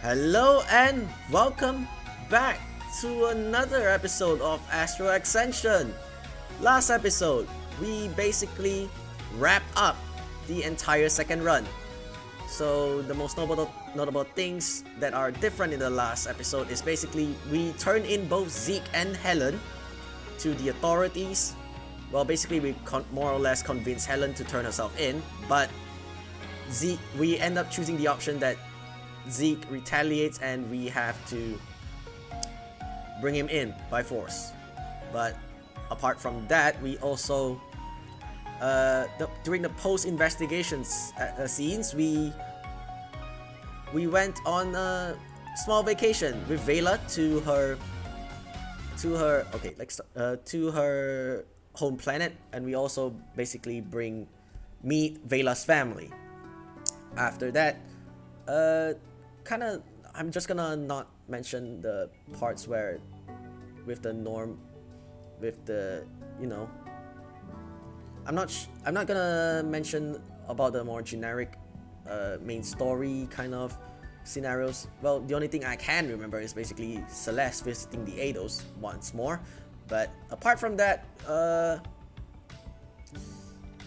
Hello and welcome back to another episode of Astral Ascension. Last episode, we basically wrapped up the entire second run. So the most notable things that are different in the last episode is basically we turned in both Zeke and Helen to the authorities. Well, basically we more or less convinced Helen to turn herself in, but we end up choosing the option that Zeke retaliates and we have to bring him in by force. But apart from that, we also during the post-investigations scenes, we went on a small vacation with Vela to her home planet, and we also basically meet Vela's family. After that, I'm just gonna not mention the parts where I'm not gonna mention about the more generic main story kind of scenarios. Well, the only thing I can remember is basically Celeste visiting the Eidos once more. But apart from that,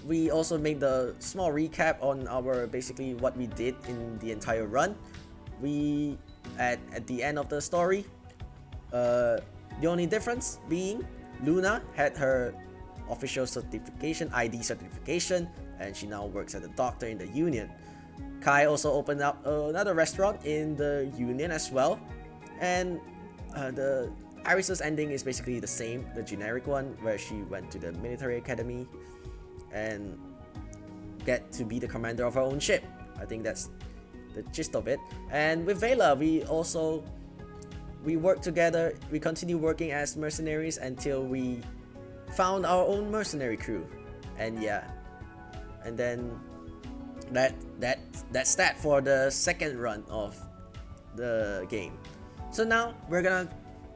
we also made the small recap on our basically what we did in the entire run. We at the end of the story, the only difference being Luna had her official certification, ID certification, and she now works as a doctor in the Union. Kai also opened up another restaurant in the Union as well, and the Iris's ending is basically the same, the generic one, where she went to the military academy and get to be the commander of her own ship. I think that's the gist of it. And with Vela, we worked together. We continue working as mercenaries until we found our own mercenary crew. And yeah, and then that's that for the second run of the game. So now we're gonna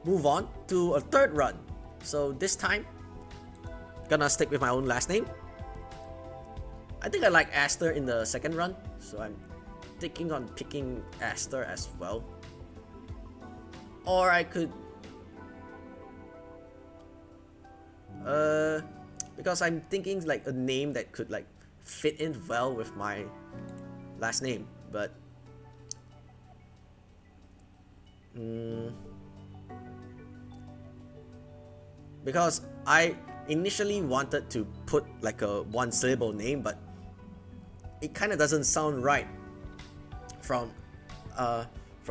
move on to a third run. So this time, gonna stick with my own last name. I think I like Aster in the second run, so I'm thinking on picking Aster as well. Or I could because I'm thinking like a name that could like fit in well with my last name, but because I initially wanted to put like a one syllable name, but it kind of doesn't sound right from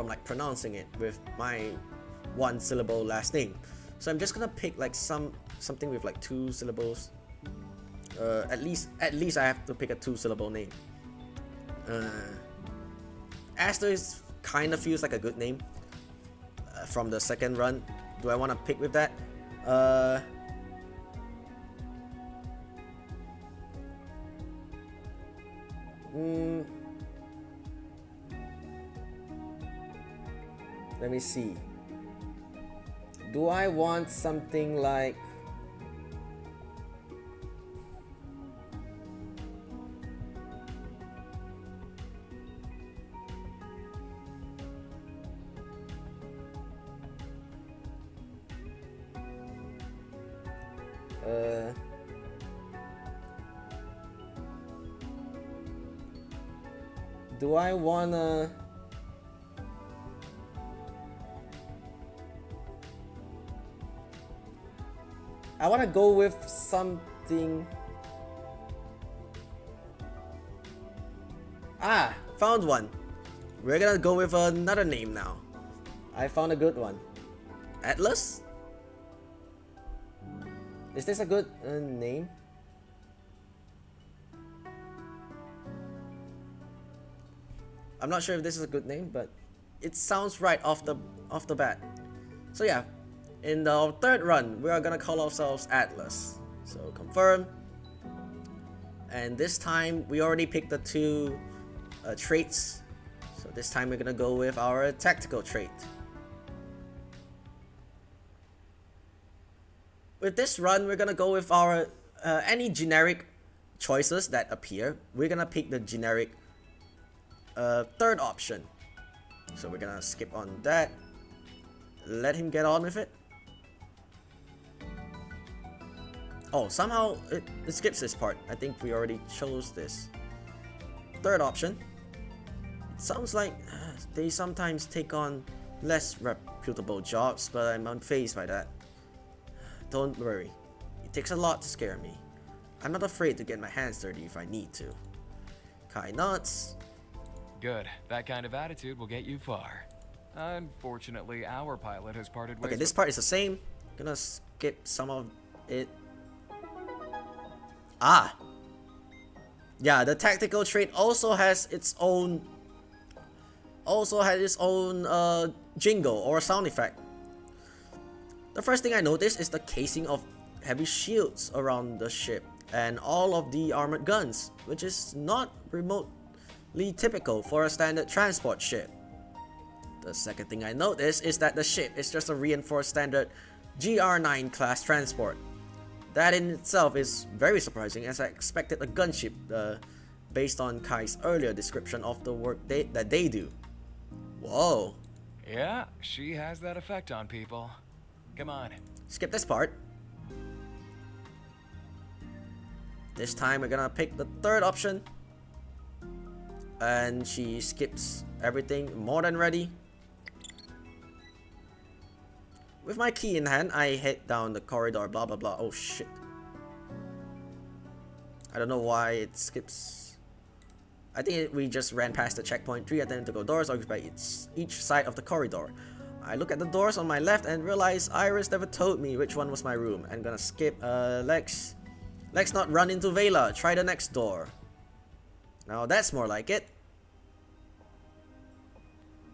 like pronouncing it with my one syllable last name. So I'm just gonna pick like something with like two syllables. At least I have to pick a two syllable name. Aster is kind of feels like a good name from the second run. Do I want to pick with that? Let me see. Do I want something like do I wanna go with something. Found one. We're gonna go with another name now. I found a good one. Atlas? Is this a good name? I'm not sure if this is a good name, but it sounds right off the bat. So yeah, in the third run, we are gonna call ourselves Atlas. So confirm. And this time, we already picked the two traits. So this time we're gonna go with our tactical trait. With this run, we're gonna go with our any generic choices that appear. We're gonna pick the generic third option. So we're gonna skip on that. Let him get on with it. Oh, somehow it skips this part. I think we already chose this. Third option. It sounds like they sometimes take on less reputable jobs, but I'm unfazed by that. Don't worry. It takes a lot to scare me. I'm not afraid to get my hands dirty if I need to. Kai nods. Good. That kind of attitude will get you far. Unfortunately, our pilot has parted ways. Okay, this part is the same. Gonna skip some of it. Ah! Yeah, the tactical trait also has its own jingle or sound effect. The first thing I noticed is the casing of heavy shields around the ship and all of the armored guns, which is not remotely typical for a standard transport ship. The second thing I noticed is that the ship is just a reinforced standard GR9 class transport. That in itself is very surprising, as I expected a gunship based on Kai's earlier description of the work that they do. Whoa. Yeah, she has that effect on people. Come on. Skip this part. This time we're gonna pick the third option. And she skips everything, more than ready. With my key in hand, I head down the corridor, blah blah blah. Oh shit. I don't know why it skips. I think we just ran past the checkpoint. 3 identical doors occupy each side of the corridor. I look at the doors on my left and realize Iris never told me which one was my room. I'm gonna skip Lex. Let's not run into Vela. Try the next door. Now that's more like it.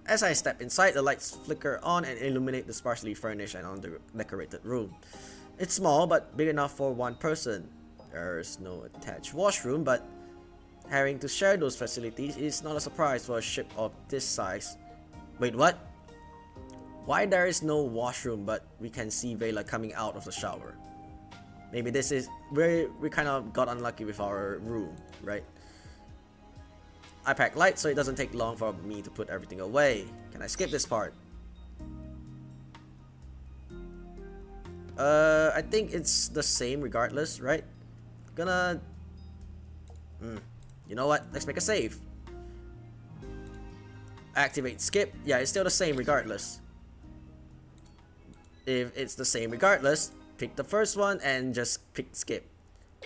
As I step inside, the lights flicker on and illuminate the sparsely furnished and under-decorated room. It's small but big enough for one person. There's no attached washroom, but having to share those facilities is not a surprise for a ship of this size. Wait, what? Why there is no washroom but we can see Vela coming out of the shower? Maybe this is where we kind of got unlucky with our room, right? I pack light so it doesn't take long for me to put everything away. Can I skip this part? I think it's the same regardless, right? Gonna... You know what? Let's make a save. Activate skip. Yeah, it's still the same regardless. If it's the same regardless, pick the first one and just pick skip.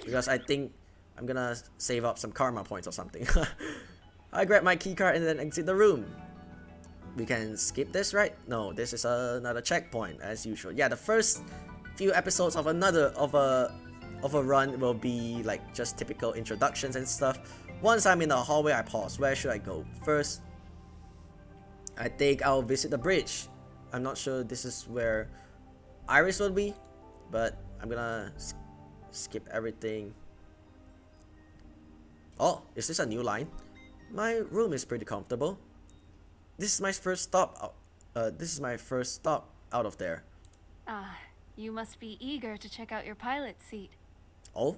Because I think I'm gonna save up some karma points or something. I grab my keycard and then exit the room. We can skip this, right? No, this is another checkpoint as usual. Yeah, the first few episodes of a run will be like just typical introductions and stuff. Once I'm in the hallway, I pause. Where should I go? First, I think I'll visit the bridge. I'm not sure this is where Iris will be, but I'm gonna skip everything. Oh, is this a new line? My room is pretty comfortable. This is my first stop. This is my first stop out of there. Ah, you must be eager to check out your pilot's seat. Oh,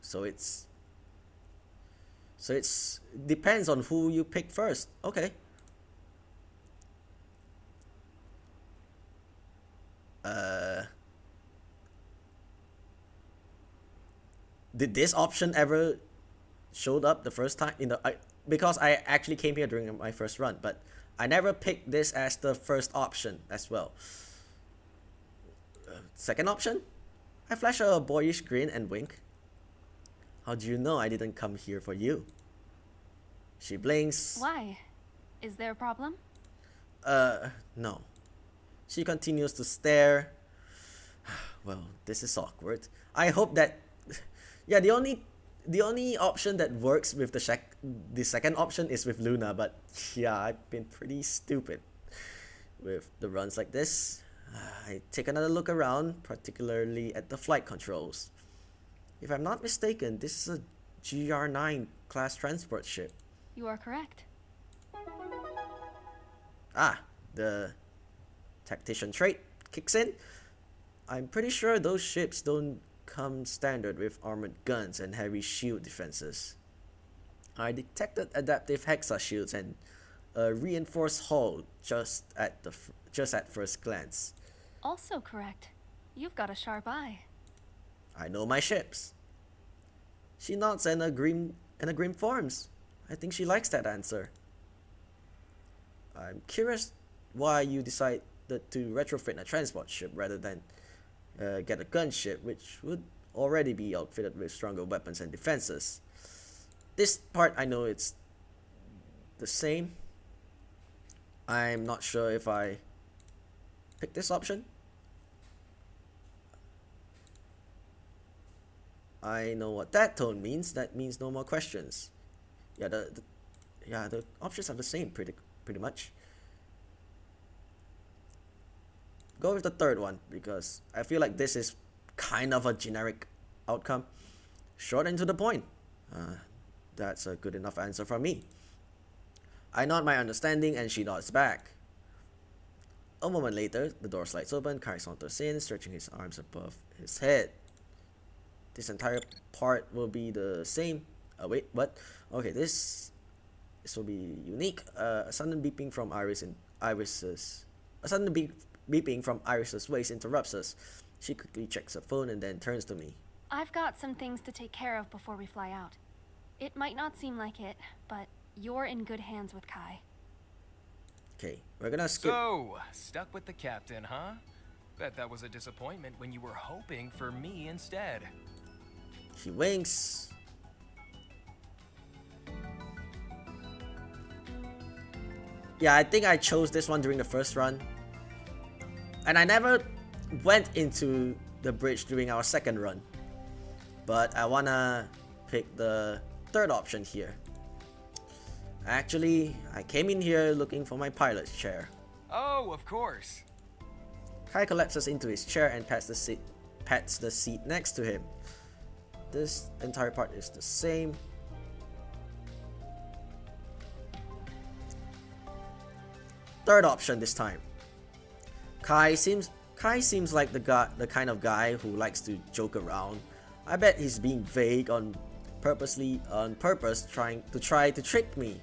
so it's depends on who you pick first. Okay. Did this option ever showed up the first time in the because I actually came here during my first run, but I never picked this as the first option as well. Second option? I flash a boyish grin and wink. How do you know I didn't come here for you? She blinks. Why? Is there a problem? No. She continues to stare. Well, this is awkward. I hope that... Yeah, the only option that works with the second option is with Luna, but yeah, I've been pretty stupid with the runs like this. I take another look around, particularly at the flight controls. If I'm not mistaken, this is a GR9 class transport ship. You are correct. Ah, the Tactician trait kicks in. I'm pretty sure those ships don't come standard with armored guns and heavy shield defenses. I detected adaptive hexa shields and a reinforced hull just at first glance. Also correct. You've got a sharp eye. I know my ships. She nods and a grim forms. I think she likes that answer. I'm curious why you decided to retrofit a transport ship rather than get a gunship, which would already be outfitted with stronger weapons and defenses. This part I know it's the same. I'm not sure if I pick this option. I know what that tone means. That means no more questions. Yeah, the options are the same pretty much. Go with the third one because I feel like this is kind of a generic outcome. Short and to the point. That's a good enough answer from me. I nod my understanding and she nods back. A moment later, the door slides open, Kai saunters in, stretching his arms above his head. This entire part will be the same. Wait, what? Okay, this will be unique. A sudden beeping from Iris's waist interrupts us. She quickly checks her phone and then turns to me. I've got some things to take care of before we fly out. It might not seem like it, but you're in good hands with Kai. Okay, we're gonna skip. So, stuck with the captain, huh? Bet that was a disappointment when you were hoping for me instead. She winks. Yeah, I think I chose this one during the first run. And I never went into the bridge during our second run. But I wanna pick the third option here. Actually, I came in here looking for my pilot's chair. Oh, of course. Kai collapses into his chair and pats the seat next to him. This entire part is the same. Third option this time. Kai seems like the kind of guy who likes to joke around. I bet he's being vague on purpose trying to trick me.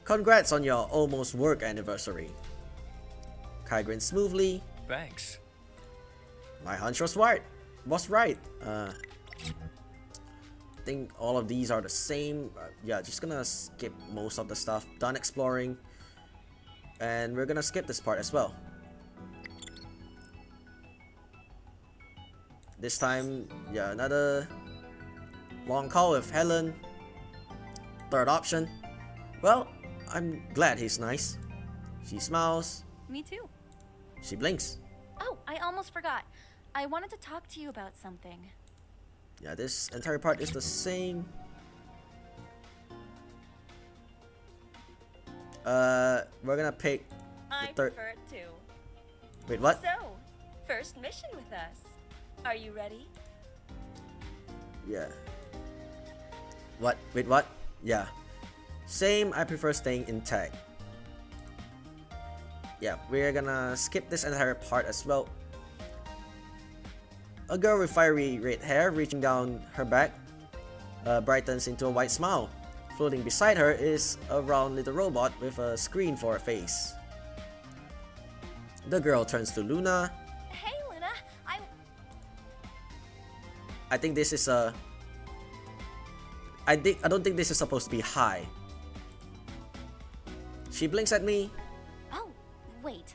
Congrats on your almost work anniversary. Kai grins smoothly. Thanks. My hunch was right. I think all of these are the same. Yeah, just gonna skip most of the stuff. Done exploring. And we're gonna skip this part as well. This time, yeah, another long call with Helen. Third option. Well, I'm glad he's nice. She smiles. Me too. She blinks. Oh, I almost forgot. I wanted to talk to you about something. Yeah, this entire part is the same. We're gonna pick I the third. prefer it too. Wait, what? So, first mission with us. Are you ready? Yeah. What? Wait, what? Yeah. Same, I prefer staying intact. Yeah, we're gonna skip this entire part as well. A girl with fiery red hair reaching down her back brightens into a white smile. Floating beside her is a round little robot with a screen for a face. The girl turns to Luna. Hey, Luna. I think this is a... I don't think this is supposed to be hi. She blinks at me. Oh, wait.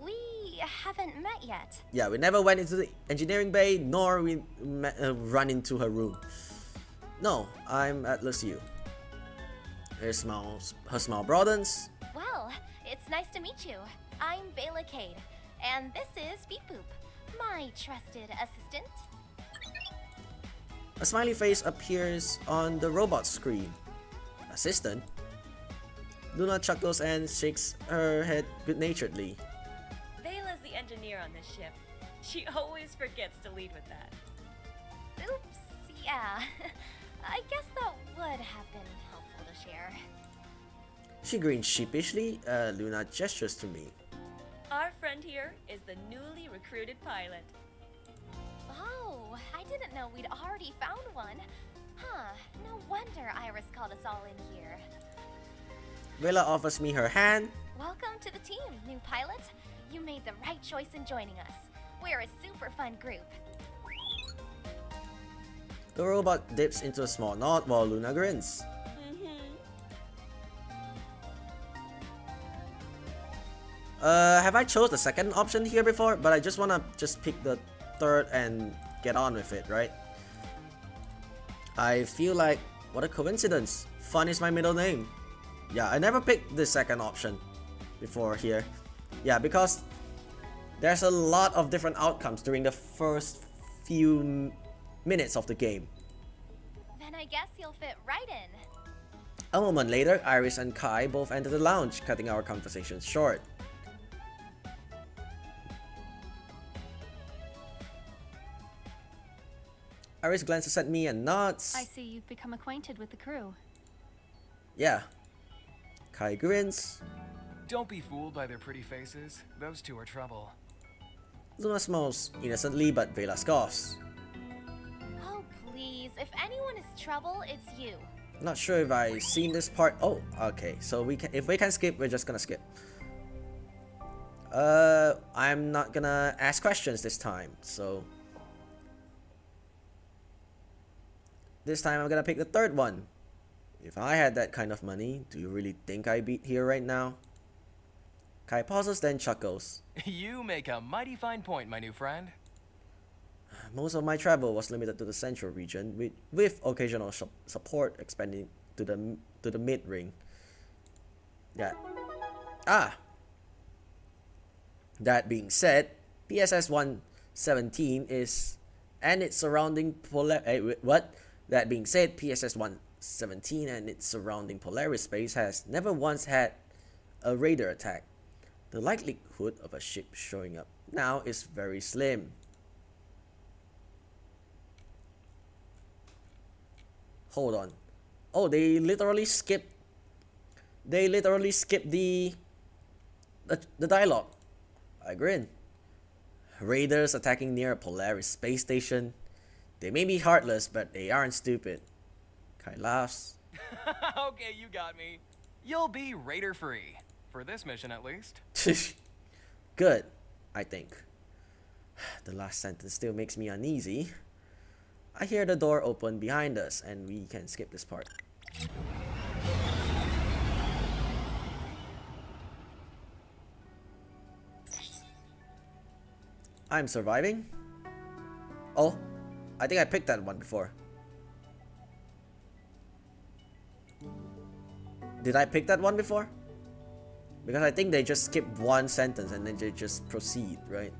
We haven't met yet. Yeah, we never went into the engineering bay, nor we run into her room. No, I'm Atlas U. Her smile broadens. Well, it's nice to meet you. I'm Bayla Cade, and this is Beep Boop, my trusted assistant. A smiley face appears on the robot screen. Assistant? Luna chuckles and shakes her head good-naturedly. Vela's the engineer on this ship. She always forgets to lead with that. Oops, yeah. I guess that would have been helpful to share. She grins sheepishly. Luna gestures to me. Our friend here is the newly recruited pilot. Oh, I didn't know we'd already found one. Huh, no wonder Iris called us all in here. Vela offers me her hand. Welcome to the team, new pilot. You made the right choice in joining us. We're a super fun group. The robot dips into a small nod while Luna grins. Have I chose the second option here before? But I just wanna pick the third and get on with it, right? I feel like, what a coincidence. Fun is my middle name. Yeah, I never picked the second option before here. Yeah, because there's a lot of different outcomes during the first few minutes of the game. Then I guess you'll fit right in. A moment later, Iris and Kai both enter the lounge, cutting our conversation short. Iris glances at me and nods. I see you've become acquainted with the crew. Yeah. Kai grins. Don't be fooled by their pretty faces. Those two are trouble. Luna smiles innocently, but Vela scoffs. Oh, please. If anyone is trouble, it's you. Not sure if I've seen this part. Oh, okay. So if we can skip, we're just gonna skip. I'm not gonna ask questions this time, so this time I'm gonna pick the third one. If I had that kind of money, do you really think I'd be here right now? Kai pauses, then chuckles. You make a mighty fine point, my new friend. Most of my travel was limited to the central region, with occasional support expanding to the mid-ring. Yeah. That being said, PSS 117 is and its surrounding That being said, PSS 117 and its surrounding Polaris space has never once had a raider attack. The likelihood of a ship showing up now is very slim. Hold on. Oh, they literally skipped the dialogue. I grin. Raiders attacking near a Polaris space station. They may be heartless, but they aren't stupid. Kai laughs. Okay, you got me. You'll be raider free. For this mission, at least. Good, I think. The last sentence still makes me uneasy. I hear the door open behind us, and we can skip this part. I'm surviving? Oh, I think I picked that one before. Did I pick that one before? Because I think they just skip one sentence and then they just proceed, right?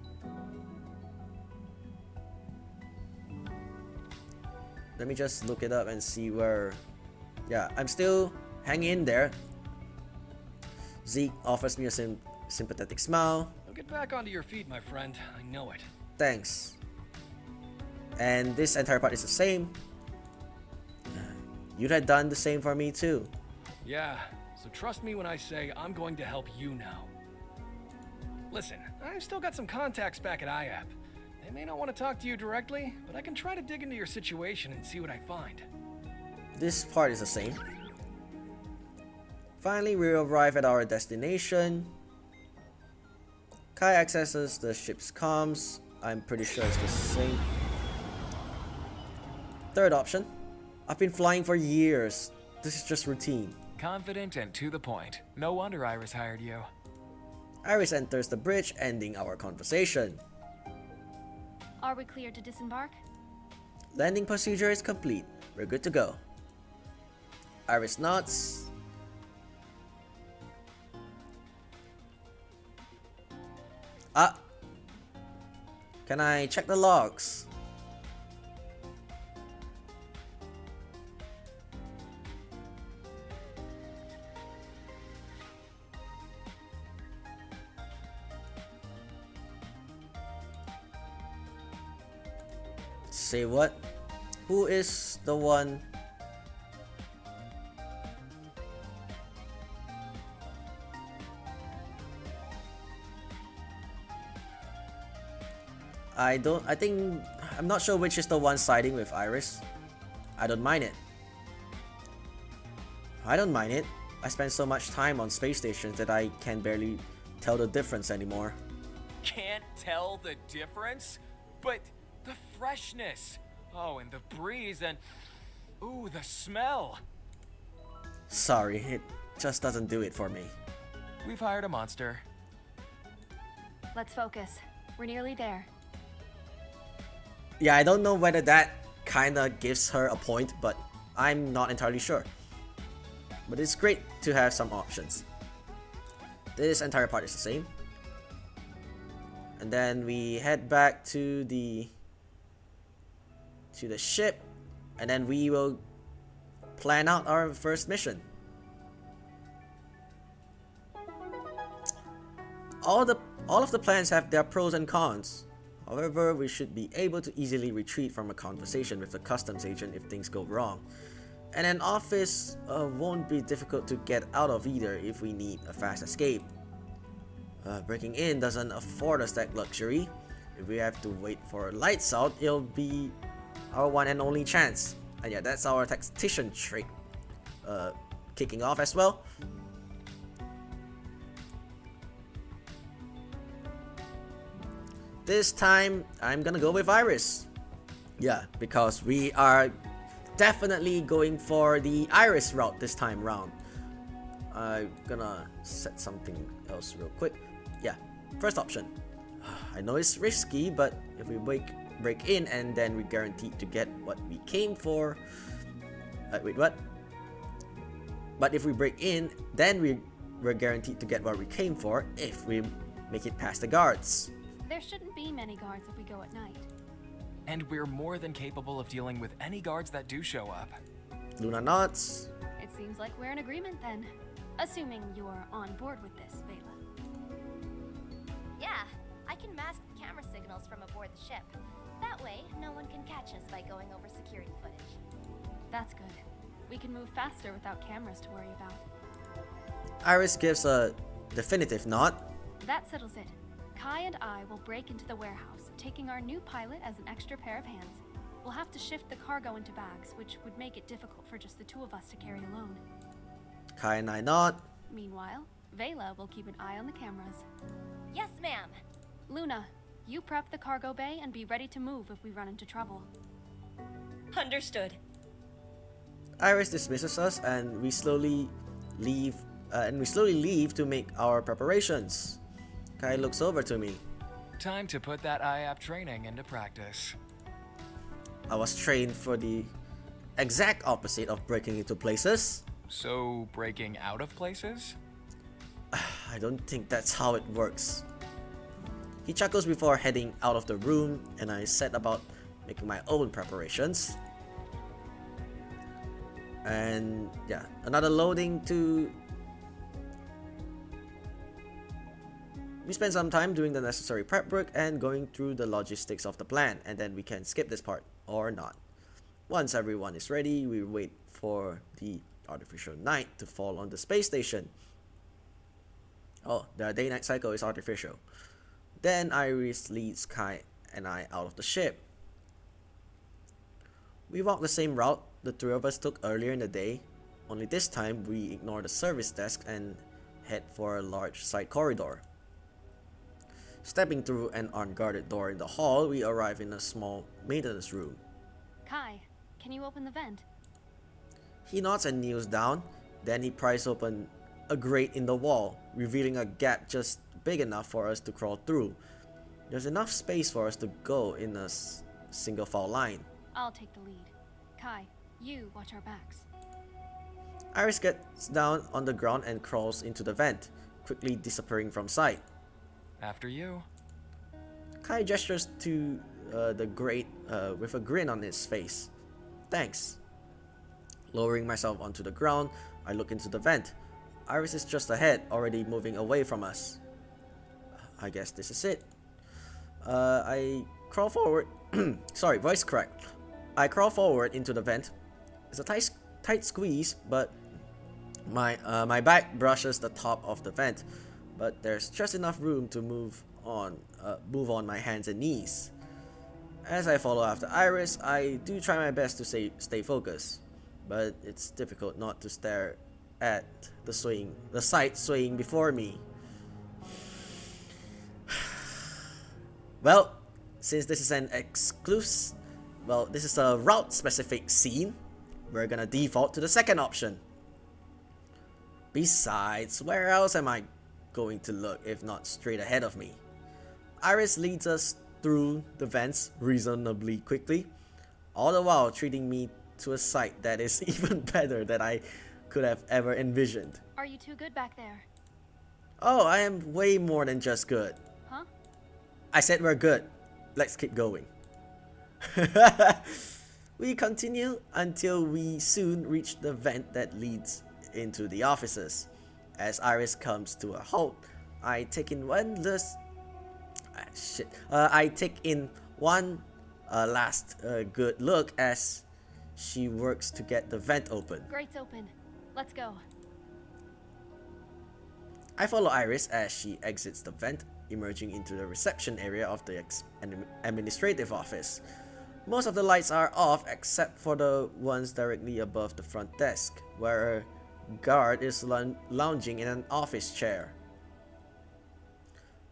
Let me just look it up and see where... Yeah, I'm still hanging in there. Zeke offers me a sympathetic smile. Now get back onto your feet, my friend. I know it. Thanks. And this entire part is the same. You'd have done the same for me too. Yeah, so trust me when I say I'm going to help you now. Listen, I've still got some contacts back at IAP. They may not want to talk to you directly, but I can try to dig into your situation and see what I find. This part is the same. Finally, we arrive at our destination. Kai accesses the ship's comms. I'm pretty sure it's the same. Third option. I've been flying for years. This is just routine. Confident and to the point. No wonder Iris hired you. Iris enters the bridge, ending our conversation. Are we clear to disembark? Landing procedure is complete. We're good to go. Iris nods. Can I check the logs? Say what? Who is the one? I'm not sure which is the one siding with Iris. I don't mind it. I I spend so much time on space stations that I can barely tell the difference anymore. Can't tell the difference? But the freshness. Oh, and the breeze and... Ooh, the smell. Sorry, it just doesn't do it for me. We've hired a monster. Let's focus. We're nearly there. Yeah, I don't know whether that kinda gives her a point, but I'm not entirely sure. But it's great to have some options. This entire part is the same. And then we head back to the ship, and then we will plan out our first mission. All of the plans have their pros and cons. However, we should be able to easily retreat from a conversation with the customs agent if things go wrong. And an office won't be difficult to get out of either if we need a fast escape. Breaking in doesn't afford us that luxury. If we have to wait for lights out, it'll be our one and only chance. And yeah, that's our Tactician trait kicking off as well. This time, I'm gonna go with Iris. Yeah, because we are definitely going for the Iris route this time round. I'm gonna set something else real quick. Yeah, first option. I know it's risky, but if we break in and then we're guaranteed to get what we came for. Wait, what? But if we break in, then we're guaranteed to get what we came for if we make it past the guards. There shouldn't be many guards if we go at night. And we're more than capable of dealing with any guards that do show up. Luna nods. It seems like we're in agreement then. Assuming you're on board with this, Vela. Yeah, I can mask the camera signals from aboard the ship. That way, no one can catch us by going over security footage. That's good. We can move faster without cameras to worry about. Iris gives a definitive nod. That settles it. Kai and I will break into the warehouse, taking our new pilot as an extra pair of hands. We'll have to shift the cargo into bags, which would make it difficult for just the two of us to carry alone. Kai and I nod. Meanwhile, Vela will keep an eye on the cameras. Yes, ma'am. Luna, you prep the cargo bay and be ready to move if we run into trouble. Understood. Iris dismisses us, and we slowly leave. To make our preparations. Kai looks over to me. Time to put that IAP training into practice. I was trained for the exact opposite of breaking into places. So, breaking out of places? I don't think that's how it works. He chuckles before heading out of the room, and I set about making my own preparations. And yeah, another loading to... We spend some time doing the necessary prep work and going through the logistics of the plan, and then we can skip this part, or not. Once everyone is ready, we wait for the artificial night to fall on the space station. Oh, the day-night cycle is artificial. Then Iris leads Kai and I out of the ship. We walk the same route the three of us took earlier in the day, only this time we ignore the service desk and head for a large side corridor. Stepping through an unguarded door in the hall, we arrive in a small maintenance room. Kai, can you open the vent? He nods and kneels down, then he pries open a grate in the wall, revealing a gap just big enough for us to crawl through. There's enough space for us to go in a single file line. I'll take the lead. Kai, you watch our backs. Iris gets down on the ground and crawls into the vent, quickly disappearing from sight. After you. Kai gestures to the grate with a grin on his face. Thanks. Lowering myself onto the ground, I look into the vent. Iris is just ahead, already moving away from us. I guess this is it. I crawl forward. Sorry, voice crack. I crawl forward into the vent. It's a tight squeeze, but my back brushes the top of the vent. But there's just enough room to move on my hands and knees. As I follow after Iris, I do try my best to stay focused, but it's difficult not to stare at the sight swaying before me. Well, since this is an this is a route specific scene, we're gonna default to the second option. Besides, where else am I going to look if not straight ahead of me? Iris leads us through the vents reasonably quickly, all the while treating me to a sight that is even better than I could have ever envisioned. Are you too good back there? Oh, I am way more than just good. Huh? I said we're good. Let's keep going. We continue until we soon reach the vent that leads into the offices. As Iris comes to a halt, I take in one last good look as she works to get the vent open. Grate's open. Let's go. I follow Iris as she exits the vent, emerging into the reception area of the administrative office. Most of the lights are off except for the ones directly above the front desk, where a guard is lounging in an office chair.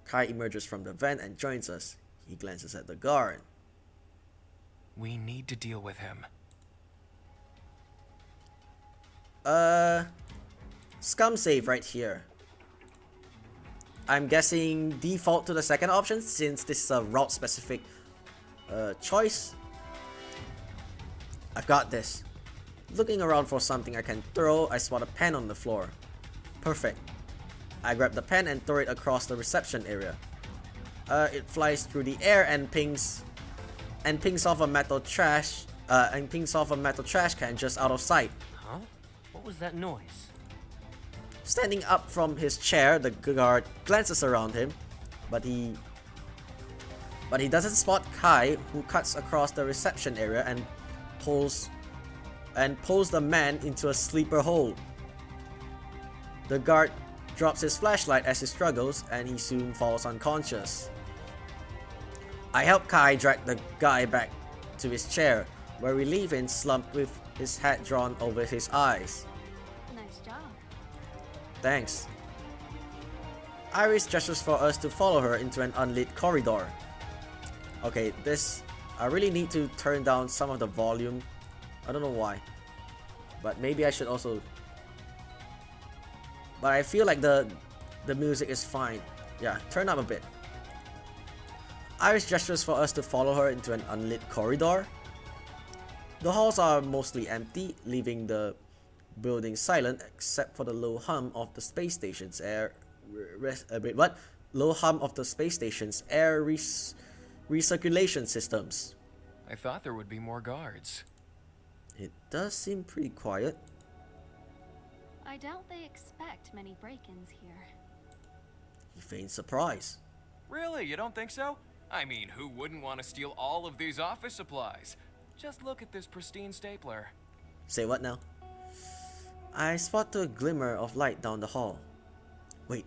Kai emerges from the vent and joins us. He glances at the guard. We need to deal with him. Scum save right here. I'm guessing default to the second option since this is a route specific choice. I've got this. Looking around for something I can throw, I spot a pen on the floor. Perfect. I grab the pen and throw it across the reception area. It flies through the air and pings off a metal trash can just out of sight. Huh? What was that noise? Standing up from his chair, the guard glances around him, but he doesn't spot Kai, who cuts across the reception area and pulls the man into a sleeper hold. The guard drops his flashlight as he struggles, and he soon falls unconscious. I help Kai drag the guy back to his chair, where we leave him slumped with his hat drawn over his eyes. Nice job. Thanks. Iris gestures for us to follow her into an unlit corridor. Okay, I really need to turn down some of the volume. I don't know why. But maybe I should also... But I feel like the music is fine. Yeah, turn up a bit. Iris gestures for us to follow her into an unlit corridor. The halls are mostly empty, leaving the building silent except for the low hum of the space station's air... Low hum of the space station's air recirculation systems. I thought there would be more guards. It does seem pretty quiet. I doubt they expect many break-ins here. He feigns surprise. Really? You don't think so? I mean, who wouldn't want to steal all of these office supplies? Just look at this pristine stapler. Say what now? I spot a glimmer of light down the hall. Wait,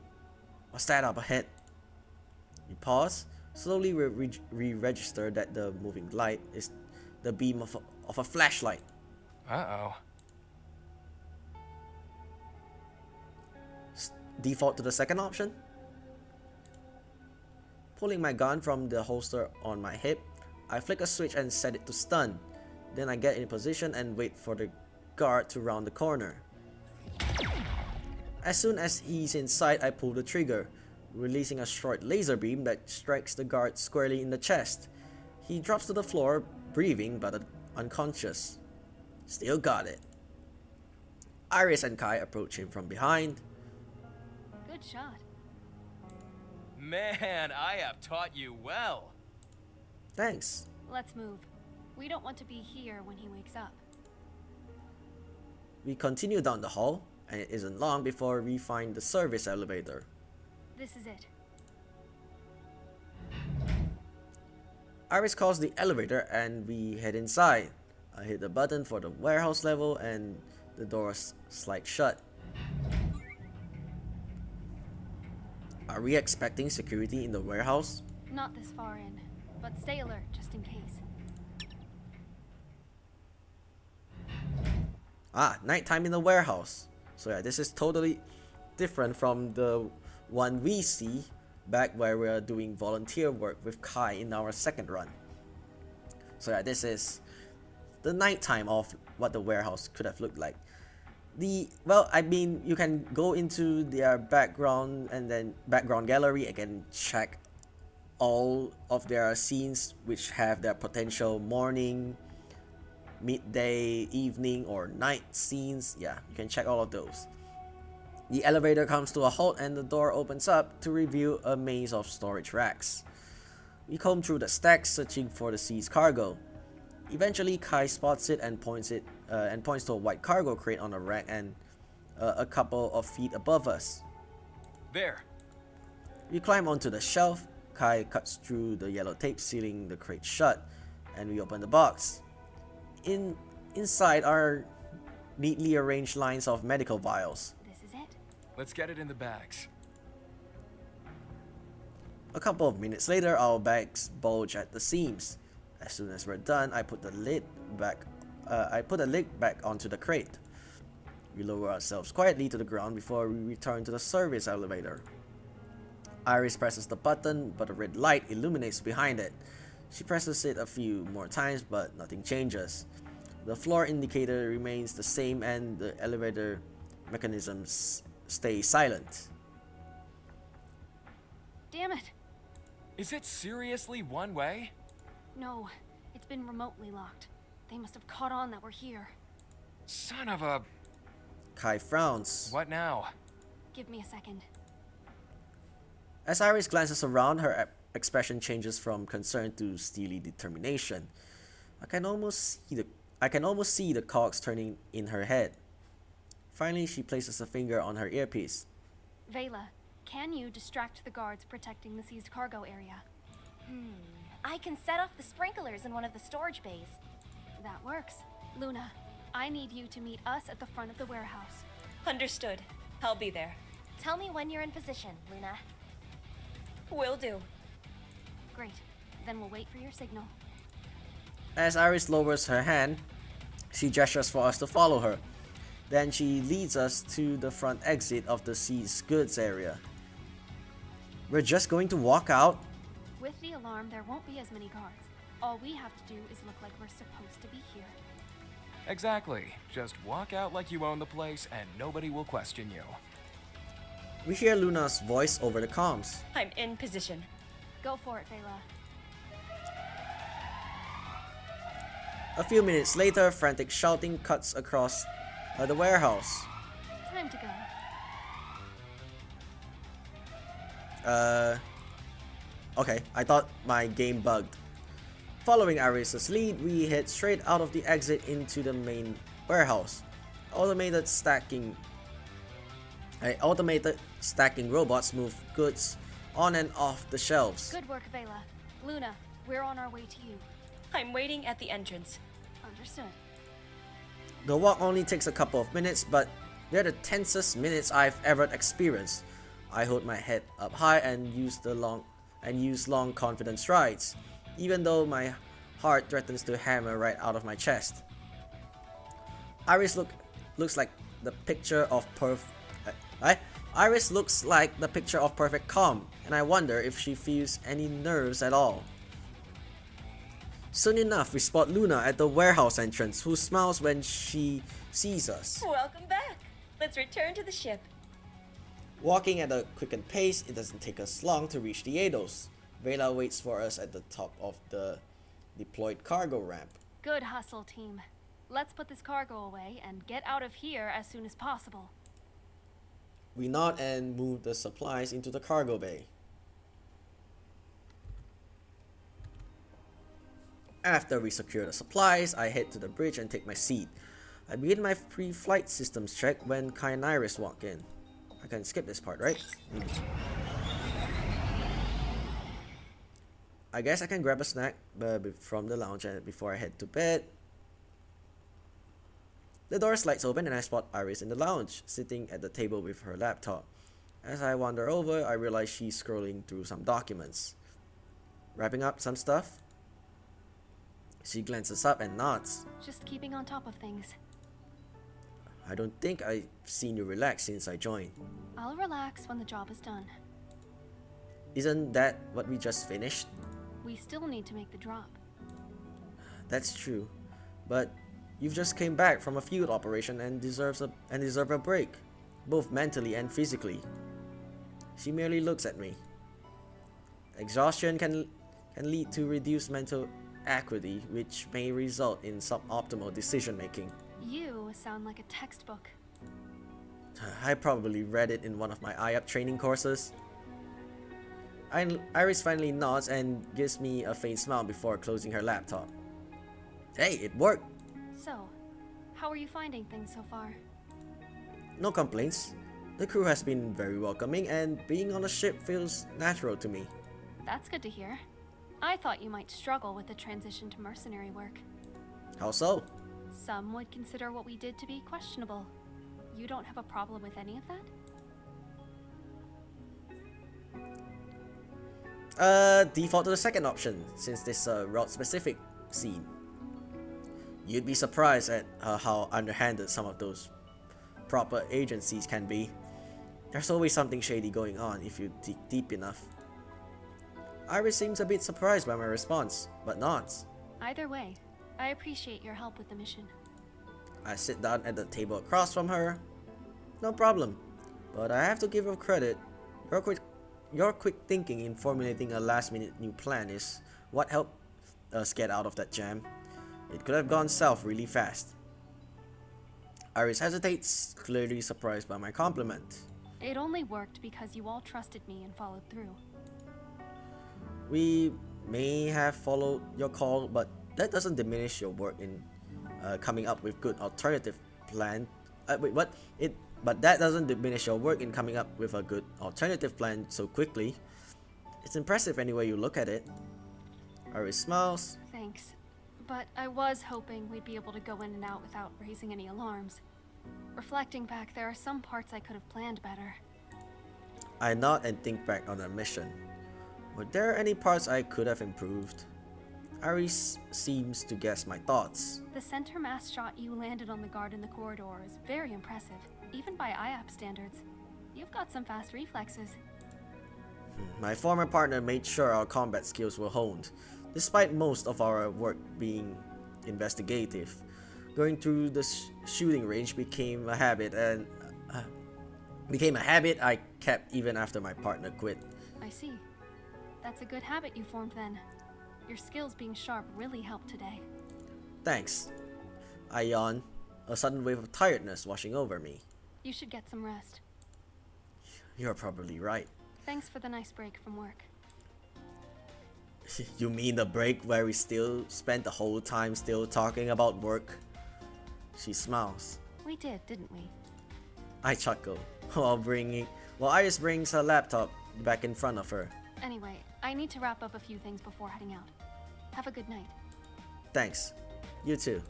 what's that up ahead? We pause, slowly re-register that the moving light is the beam of a flashlight. Uh-oh. Default to the second option. Pulling my gun from the holster on my hip, I flick a switch and set it to stun. Then I get in position and wait for the guard to round the corner. As soon as he's in sight, I pull the trigger, releasing a short laser beam that strikes the guard squarely in the chest. He drops to the floor, breathing but unconscious. Still got it. Iris and Kai approach him from behind. Good shot. Man, I have taught you well. Thanks. Let's move. We don't want to be here when he wakes up. We continue down the hall, and it isn't long before we find the service elevator. This is it. Iris calls the elevator and we head inside. I hit the button for the warehouse level and the doors slide shut. Are we expecting security in the warehouse? Not this far in, but stay alert just in case. Ah, nighttime in the warehouse. So yeah, this is totally different from the one we see back where we are doing volunteer work with Kai in our second run. So yeah, this is the nighttime of what the warehouse could have looked like. Well, I mean, you can go into their background and then background gallery and can check all of their scenes which have their potential morning, midday, evening, or night scenes. Yeah, you can check all of those. The elevator comes to a halt and the door opens up to reveal a maze of storage racks. We comb through the stacks searching for the seized cargo. Eventually, Kai spots it and points to a white cargo crate on a rack and a couple of feet above us. There. We climb onto the shelf. Kai cuts through the yellow tape sealing the crate shut, and we open the box. Inside are neatly arranged lines of medical vials. This is it. Let's get it in the bags. A couple of minutes later, our bags bulge at the seams. As soon as we're done, I put the lid back onto the crate. We lower ourselves quietly to the ground before we return to the service elevator. Iris presses the button, but a red light illuminates behind it. She presses it a few more times, but nothing changes. The floor indicator remains the same and the elevator mechanisms stay silent. Damn it! Is it seriously one way? No, it's been remotely locked. They must have caught on that we're here. Son of a... Kai frowns. What now? Give me a second. As Iris glances around, her expression changes from concern to steely determination. I can almost see the cogs turning in her head. Finally, she places a finger on her earpiece. Vela, can you distract the guards protecting the seized cargo area? I can set off the sprinklers in one of the storage bays. That works. Luna, I need you to meet us at the front of the warehouse. Understood. I'll be there. Tell me when you're in position, Luna. Will do. Great. Then we'll wait for your signal. As Iris lowers her hand, she gestures for us to follow her. Then she leads us to the front exit of the seized goods area. We're just going to walk out? With the alarm, there won't be as many guards. All we have to do is look like we're supposed to be here. Exactly. Just walk out like you own the place and nobody will question you. We hear Luna's voice over the comms. I'm in position. Go for it, Vela. A few minutes later, frantic shouting cuts across the warehouse. Time to go. Okay, I thought my game bugged. Following Iris's lead, we head straight out of the exit into the main warehouse. Automated stacking robots move goods on and off the shelves. Good work, Vela. Luna, we're on our way to you. I'm waiting at the entrance. Understood. The walk only takes a couple of minutes, but they're the tensest minutes I've ever experienced. I hold my head up high and use long confident strides, even though my heart threatens to hammer right out of my chest. Iris looks like the picture of Iris looks like the picture of perfect calm, and I wonder if she feels any nerves at all. Soon enough, we spot Luna at the warehouse entrance, who smiles when she sees us. Welcome back. Let's return to the ship. Walking at a quickened pace, it doesn't take us long to reach the Eidos. Vela waits for us at the top of the deployed cargo ramp. Good hustle, team. Let's put this cargo away and get out of here as soon as possible. We nod and move the supplies into the cargo bay. After we secure the supplies, I head to the bridge and take my seat. I begin my pre-flight systems check when Kai and Iris walk in. I can skip this part, right? I guess I can grab a snack from the lounge before I head to bed. The door slides open and I spot Iris in the lounge, sitting at the table with her laptop. As I wander over, I realize she's scrolling through some documents. Wrapping up some stuff? She glances up and nods. Just keeping on top of things. I don't think I've seen you relax since I joined. I'll relax when the job is done. Isn't that what we just finished? We still need to make the drop. That's true, but you've just came back from a field operation and deserve a break, both mentally and physically. She merely looks at me. Exhaustion can lead to reduced mental acuity, which may result in suboptimal decision making. You sound like a textbook. I probably read it in one of my IUP training courses. Iris finally nods and gives me a faint smile before closing her laptop. Hey, it worked! So, how are you finding things so far? No complaints. The crew has been very welcoming and being on the ship feels natural to me. That's good to hear. I thought you might struggle with the transition to mercenary work. How so? Some would consider what we did to be questionable. You don't have a problem with any of that? Default to the second option, since this is a route-specific scene. You'd be surprised at how underhanded some of those proper agencies can be. There's always something shady going on if you dig deep enough. Iris seems a bit surprised by my response, but nods. Either way, I appreciate your help with the mission. I sit down at the table across from her. No problem, but I have to give her credit. Your quick thinking in formulating a last-minute new plan is what helped us get out of that jam. It could have gone south really fast. Iris hesitates, clearly surprised by my compliment. It only worked because you all trusted me and followed through. We may have followed your call, but that doesn't diminish your work in coming up with good alternative plan. But that doesn't diminish your work in coming up with a good alternative plan so quickly. It's impressive any way you look at it. Iris smiles. Thanks. But I was hoping we'd be able to go in and out without raising any alarms. Reflecting back, there are some parts I could have planned better. I nod and think back on our mission. Were there any parts I could have improved? Iris seems to guess my thoughts. The center mass shot you landed on the guard in the corridor is very impressive, even by IAP standards. You've got some fast reflexes. My former partner made sure our combat skills were honed, despite most of our work being investigative. Going through the shooting range became a habit I kept even after my partner quit. I see. That's a good habit you formed then. Your skills being sharp really helped today. Thanks. I yawn, a sudden wave of tiredness washing over me. You should get some rest. You're probably right. Thanks for the nice break from work. You mean the break where we still spent the whole time still talking about work? She smiles. We did, didn't we? I chuckle while Iris brings her laptop back in front of her. Anyway, I need to wrap up a few things before heading out. Have a good night. Thanks. You too.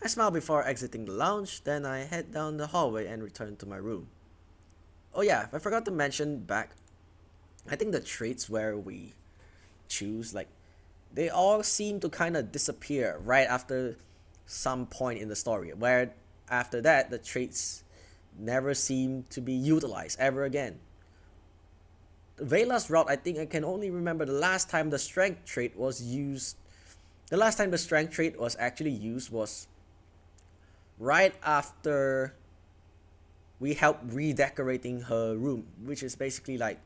I smile before exiting the lounge, then I head down the hallway and return to my room. Oh yeah, I forgot to mention back. I think the traits where we choose, they all seem to kind of disappear right after some point in the story, where after that the traits never seem to be utilized ever again. Vela's route, I think I can only remember the last time the strength trait was used. The last time the strength trait was actually used was right after we helped redecorating her room, which is basically like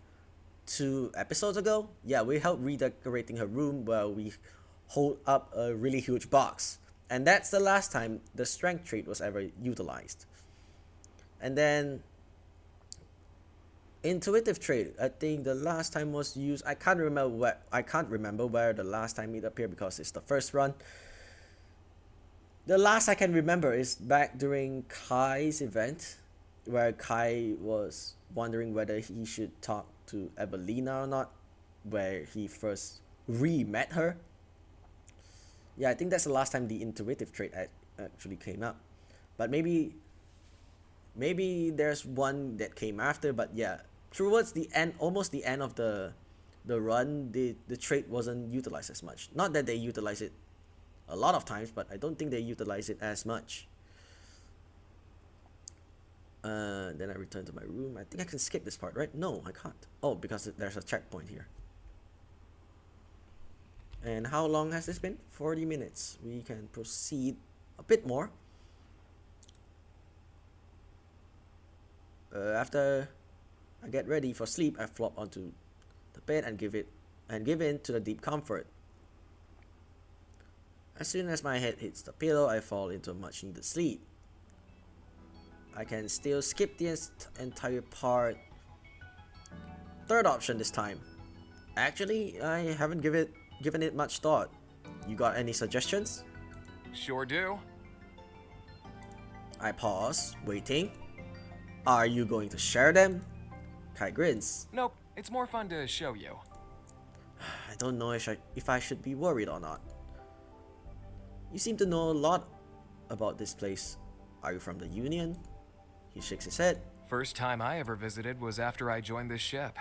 2 episodes ago. Yeah, we helped redecorating her room where we hold up a really huge box. And that's the last time the strength trait was ever utilized. And then intuitive trait, I think the last time was used. I can't remember where the last time it appeared because it's the first run. The last I can remember is back during Kai's event, where Kai was wondering whether he should talk to Evelina or not, where he first re-met her. Yeah, I think that's the last time the intuitive trait actually came up. But maybe there's one that came after, but yeah, towards the end, almost the end of the run, the trait wasn't utilized as much. Not that they utilize it a lot of times, but I don't think they utilize it as much. Then I return to my room. I think I can skip this part, right? No, I can't. Oh, because there's a checkpoint here. And how long has this been? 40 minutes. We can proceed a bit more. After I get ready for sleep, I flop onto the bed and give in to the deep comfort. As soon as my head hits the pillow, I fall into a much needed sleep. I can still skip the entire part. Third option this time. Actually, I haven't given it much thought. You got any suggestions? Sure do. I pause, waiting. Are you going to share them? Kai grins. Nope, it's more fun to show you. I don't know if I should be worried or not. You seem to know a lot about this place. Are you from the Union? He shakes his head. First time I ever visited was after I joined this ship.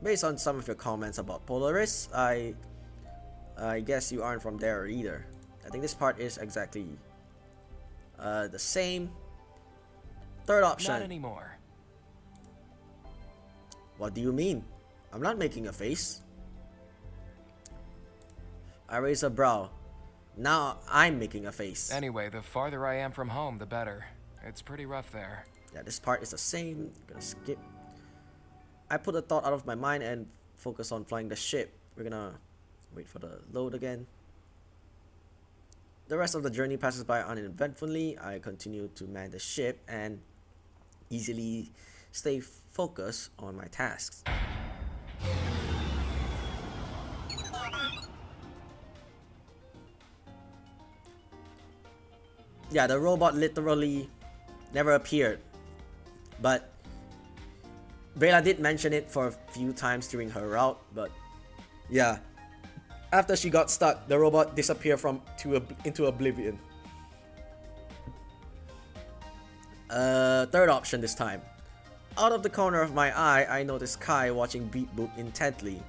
Based on some of your comments about Polaris, I guess you aren't from there either. I think this part is exactly the same. Third option. Not anymore. What do you mean? I'm not making a face. I raise a brow. Now I'm making a face. Anyway, the farther I am from home, the better. It's pretty rough there. Yeah, this part is the same. Gonna skip. I put the thought out of my mind and focus on flying the ship. We're gonna wait for the load again. The rest of the journey passes by uneventfully. I continue to man the ship and easily stay focused on my tasks. Yeah, the robot literally never appeared, but Bella did mention it for a few times during her route. But yeah, after she got stuck, the robot disappeared into oblivion. Third option this time. Out of the corner of my eye, I notice Kai watching Beep Boop intently.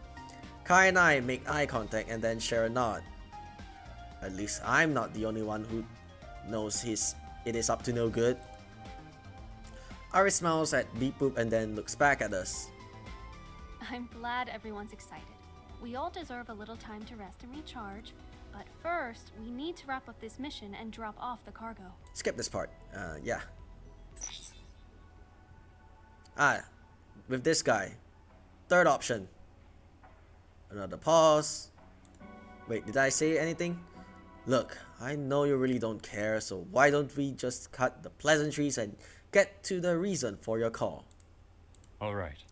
Kai and I make eye contact and then share a nod. At least I'm not the only one who knows it is up to no good. Ari smiles at Beep Boop and then looks back at us. I'm glad everyone's excited. We all deserve a little time to rest and recharge, but first, we need to wrap up this mission and drop off the cargo. Skip this part. Yeah. With this guy. Third option. Another pause. Wait, did I say anything? Look, I know you really don't care, so why don't we just cut the pleasantries and get to the reason for your call? Alright.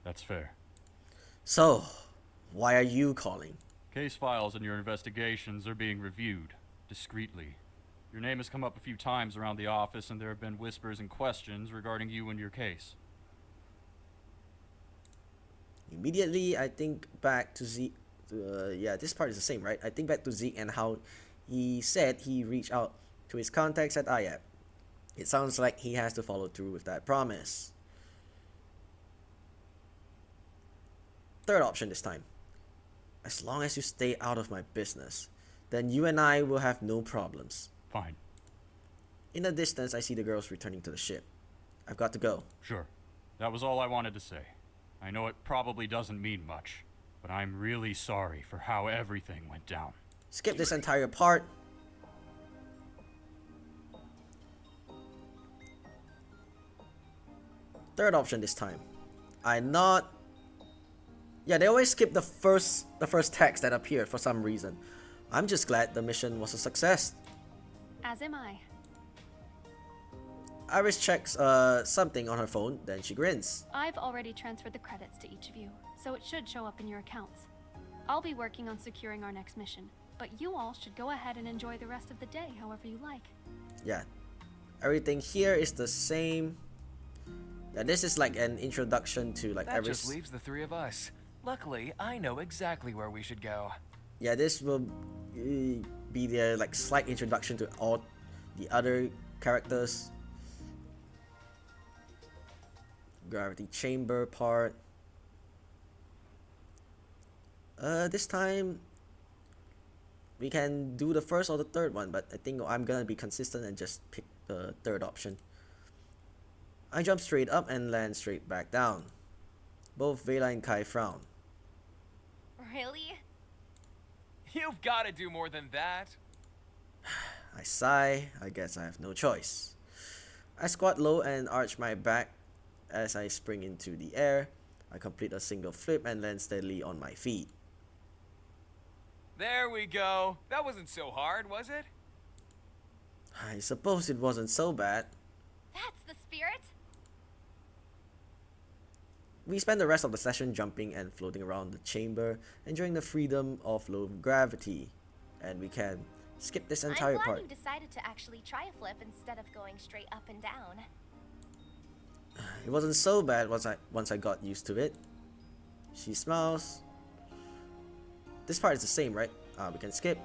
That's fair. So, why are you calling? Case files and your investigations are being reviewed, discreetly. Your name has come up a few times around the office, and there have been whispers and questions regarding you and your case. Immediately, I think back to Zeke. Yeah, this part is the same, right? I think back to Zeke and how he said he reached out to his contacts at IAP. It sounds like he has to follow through with that promise. Third option this time. As long as you stay out of my business, then you and I will have no problems. Fine. In the distance, I see the girls returning to the ship. I've got to go. Sure. That was all I wanted to say. I know it probably doesn't mean much, but I'm really sorry for how everything went down. Skip this entire part. Third option this time. Yeah, they always skip the first text that appeared for some reason. I'm just glad the mission was a success. As am I. Iris checks something on her phone, then she grins. I've already transferred the credits to each of you, so it should show up in your accounts. I'll be working on securing our next mission, but you all should go ahead and enjoy the rest of the day however you like. Yeah, everything here is the same. Yeah, this is like an introduction to like That just leaves the three of us. Luckily, I know exactly where we should go. Yeah, this will be the like slight introduction to all the other characters. Gravity chamber part. This time we can do the first or the third one, but I think I'm gonna be consistent and just pick the third option. I jump straight up and land straight back down. Both Vela and Kai frown. Really? You've got to do more than that. I sigh. I guess I have no choice. I squat low and arch my back as I spring into the air. I complete a single flip and land steadily on my feet. There we go. That wasn't so hard, was it? I suppose it wasn't so bad. That's the spirit. We spend the rest of the session jumping and floating around the chamber, enjoying the freedom of low gravity. And we can skip this entire I'm glad part. you decided to actually try a flip instead of going straight up and down. It wasn't so bad once I got used to it. She smiles. This part is the same, right? We can skip.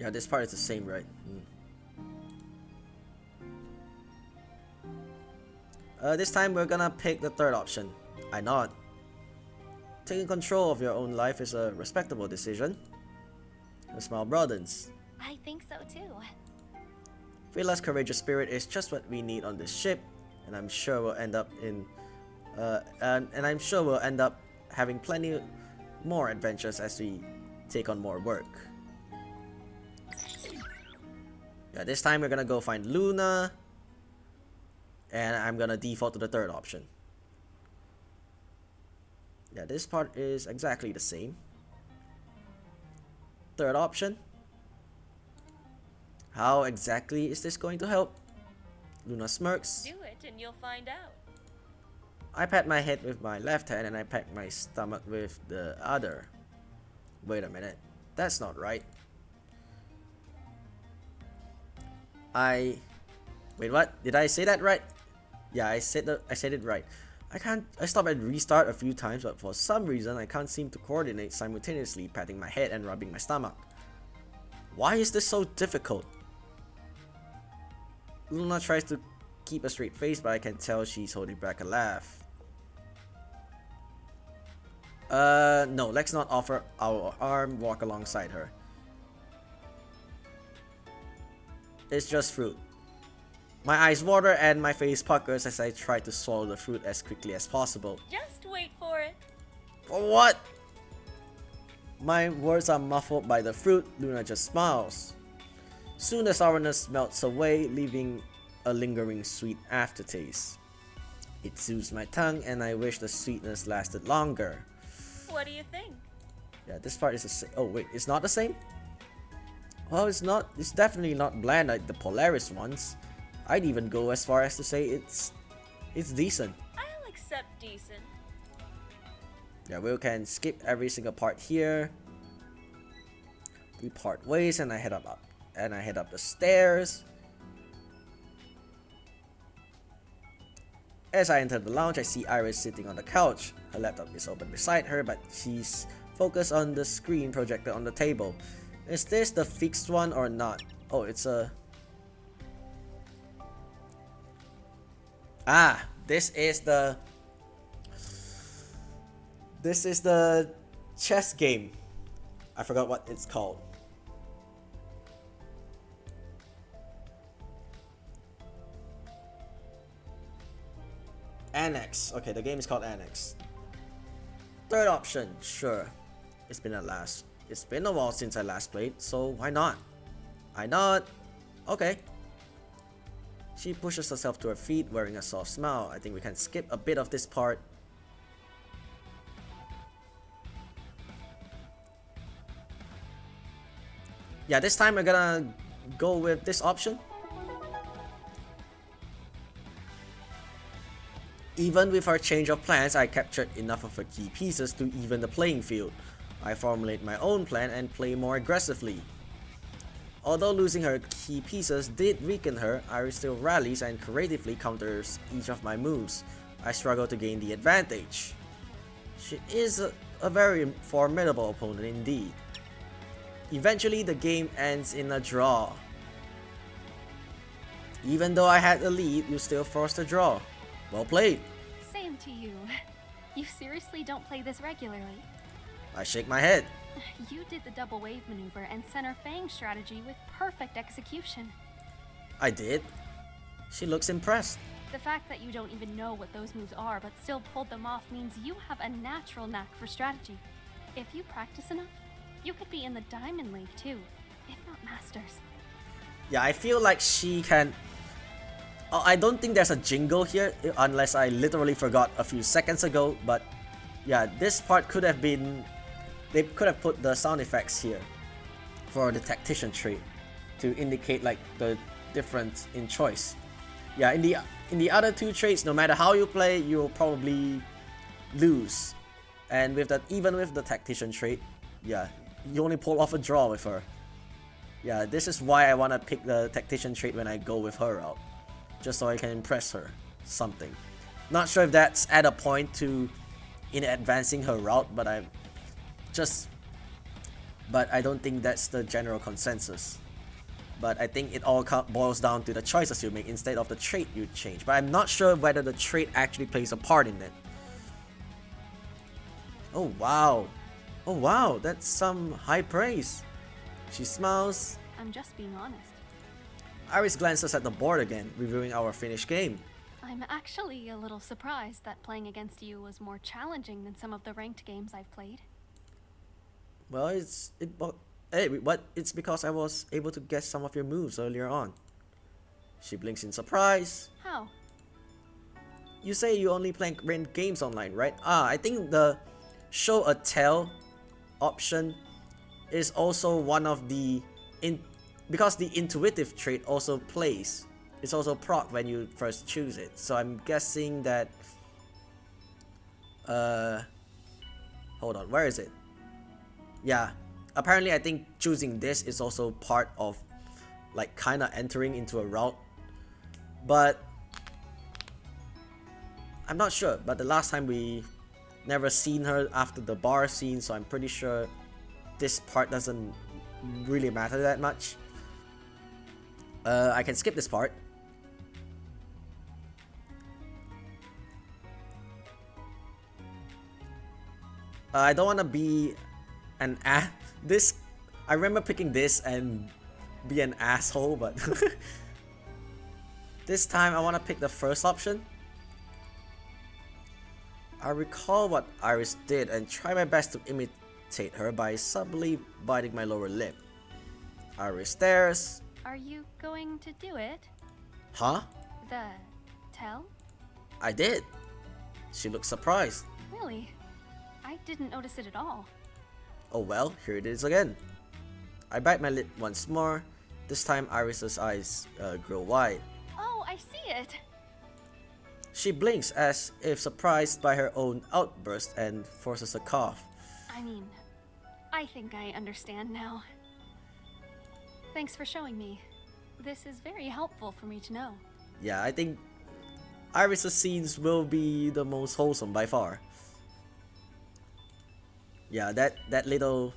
Yeah, this part is the same, right? This time we're gonna pick the third option. I nod. Taking control of your own life is a respectable decision. Her smile broadens. I think so too. Vela's courageous spirit is just what we need on this ship, and I'm sure we'll end up having plenty more adventures as we take on more work. Yeah, this time we're gonna go find Luna, and I'm gonna default to the third option. Yeah, this part is exactly the same. Third option. How exactly is this going to help? Luna smirks. Do it and you'll find out. I pat my head with my left hand and I pat my stomach with the other. Wait a minute, that's not right. Wait, what? Did I say that right? Yeah, I said it right. I stopped and restart a few times, but for some reason I can't seem to coordinate simultaneously patting my head and rubbing my stomach. Why is this so difficult? Luna tries to keep a straight face, but I can tell she's holding back a laugh. No, let's not offer our arm walk alongside her. It's just fruit. My eyes water and my face puckers as I try to swallow the fruit as quickly as possible. Just wait for it. For what? My words are muffled by the fruit. Luna just smiles. Soon the sourness melts away, leaving a lingering sweet aftertaste. It soothes my tongue and I wish the sweetness lasted longer. What do you think? Yeah, this part is the same. Oh wait, it's not the same? Well, it's not. It's definitely not bland like the Polaris ones. I'd even go as far as to say it's decent. I'll accept decent. Yeah, we can skip every single part here. We part ways and I head up the stairs. As I enter the lounge, I see Iris sitting on the couch. Her laptop is open beside her, but she's focused on the screen projected on the table. Is this the fixed one or not? Oh, it's a... Ah, this is the chess game. I forgot what it's called. Annex. Okay, the game is called Annex. Third option, sure. It's been a while since I last played, so why not? I nod. Okay. She pushes herself to her feet, wearing a soft smile. I think we can skip a bit of this part. Yeah, this time we're gonna go with this option. Even with our change of plans, I captured enough of her key pieces to even the playing field. I formulate my own plan and play more aggressively. Although losing her key pieces did weaken her, Iris still rallies and creatively counters each of my moves. I struggle to gain the advantage. She is a very formidable opponent indeed. Eventually the game ends in a draw. Even though I had the lead, you still forced a draw. Well played. Same to you. You seriously don't play this regularly? I shake my head. You did the double wave maneuver and center Fang strategy with perfect execution. I did. She looks impressed. The fact that you don't even know what those moves are but still pulled them off means you have a natural knack for strategy. If you practice enough, you could be in the Diamond League too, if not Masters. Yeah, I feel like she can... I don't think there's a jingle here unless I literally forgot a few seconds ago, but yeah, this part could have been... They could have put the sound effects here for the Tactician trait to indicate like the difference in choice. Yeah, in the other two traits, no matter how you play, you'll probably lose. And with that, even with the Tactician trait, yeah, you only pull off a draw with her. Yeah, this is why I want to pick the Tactician trait when I go with her out. Just so I can impress her. Something. Not sure if that's at a point to in advancing her route, but I don't think that's the general consensus. But I think it all boils down to the choices you make instead of the trait you change. But I'm not sure whether the trait actually plays a part in it. Oh wow. Oh wow, that's some high praise. She smiles. I'm just being honest. Iris glances at the board again, reviewing our finished game. I'm actually a little surprised that playing against you was more challenging than some of the ranked games I've played. Well, it's because I was able to guess some of your moves earlier on. She blinks in surprise. How? You say you only play ranked games online, right? I think the show a tell option is also one of the because the intuitive trait also plays. It's also proc when you first choose it. So I'm guessing that hold on, where is it? Yeah, apparently I think choosing this is also part of like kinda entering into a route. But I'm not sure, but the last time we never seen her after the bar scene, so I'm pretty sure this part doesn't really matter that much. I can skip this part. I don't want to be an this. I remember picking this and be an asshole, but this time I want to pick the first option. I recall what Iris did and try my best to imitate her by subtly biting my lower lip. Iris stares. Are you going to do it? Huh? The tell? I did. She looked surprised. Really? I didn't notice it at all. Oh well, here it is again. I bite my lip once more. This time Iris's eyes grow wide. Oh, I see it! She blinks as if surprised by her own outburst and forces a cough. I mean, I think I understand now. Thanks for showing me. This is very helpful for me to know. Yeah, I think Iris's scenes will be the most wholesome by far. Yeah, that little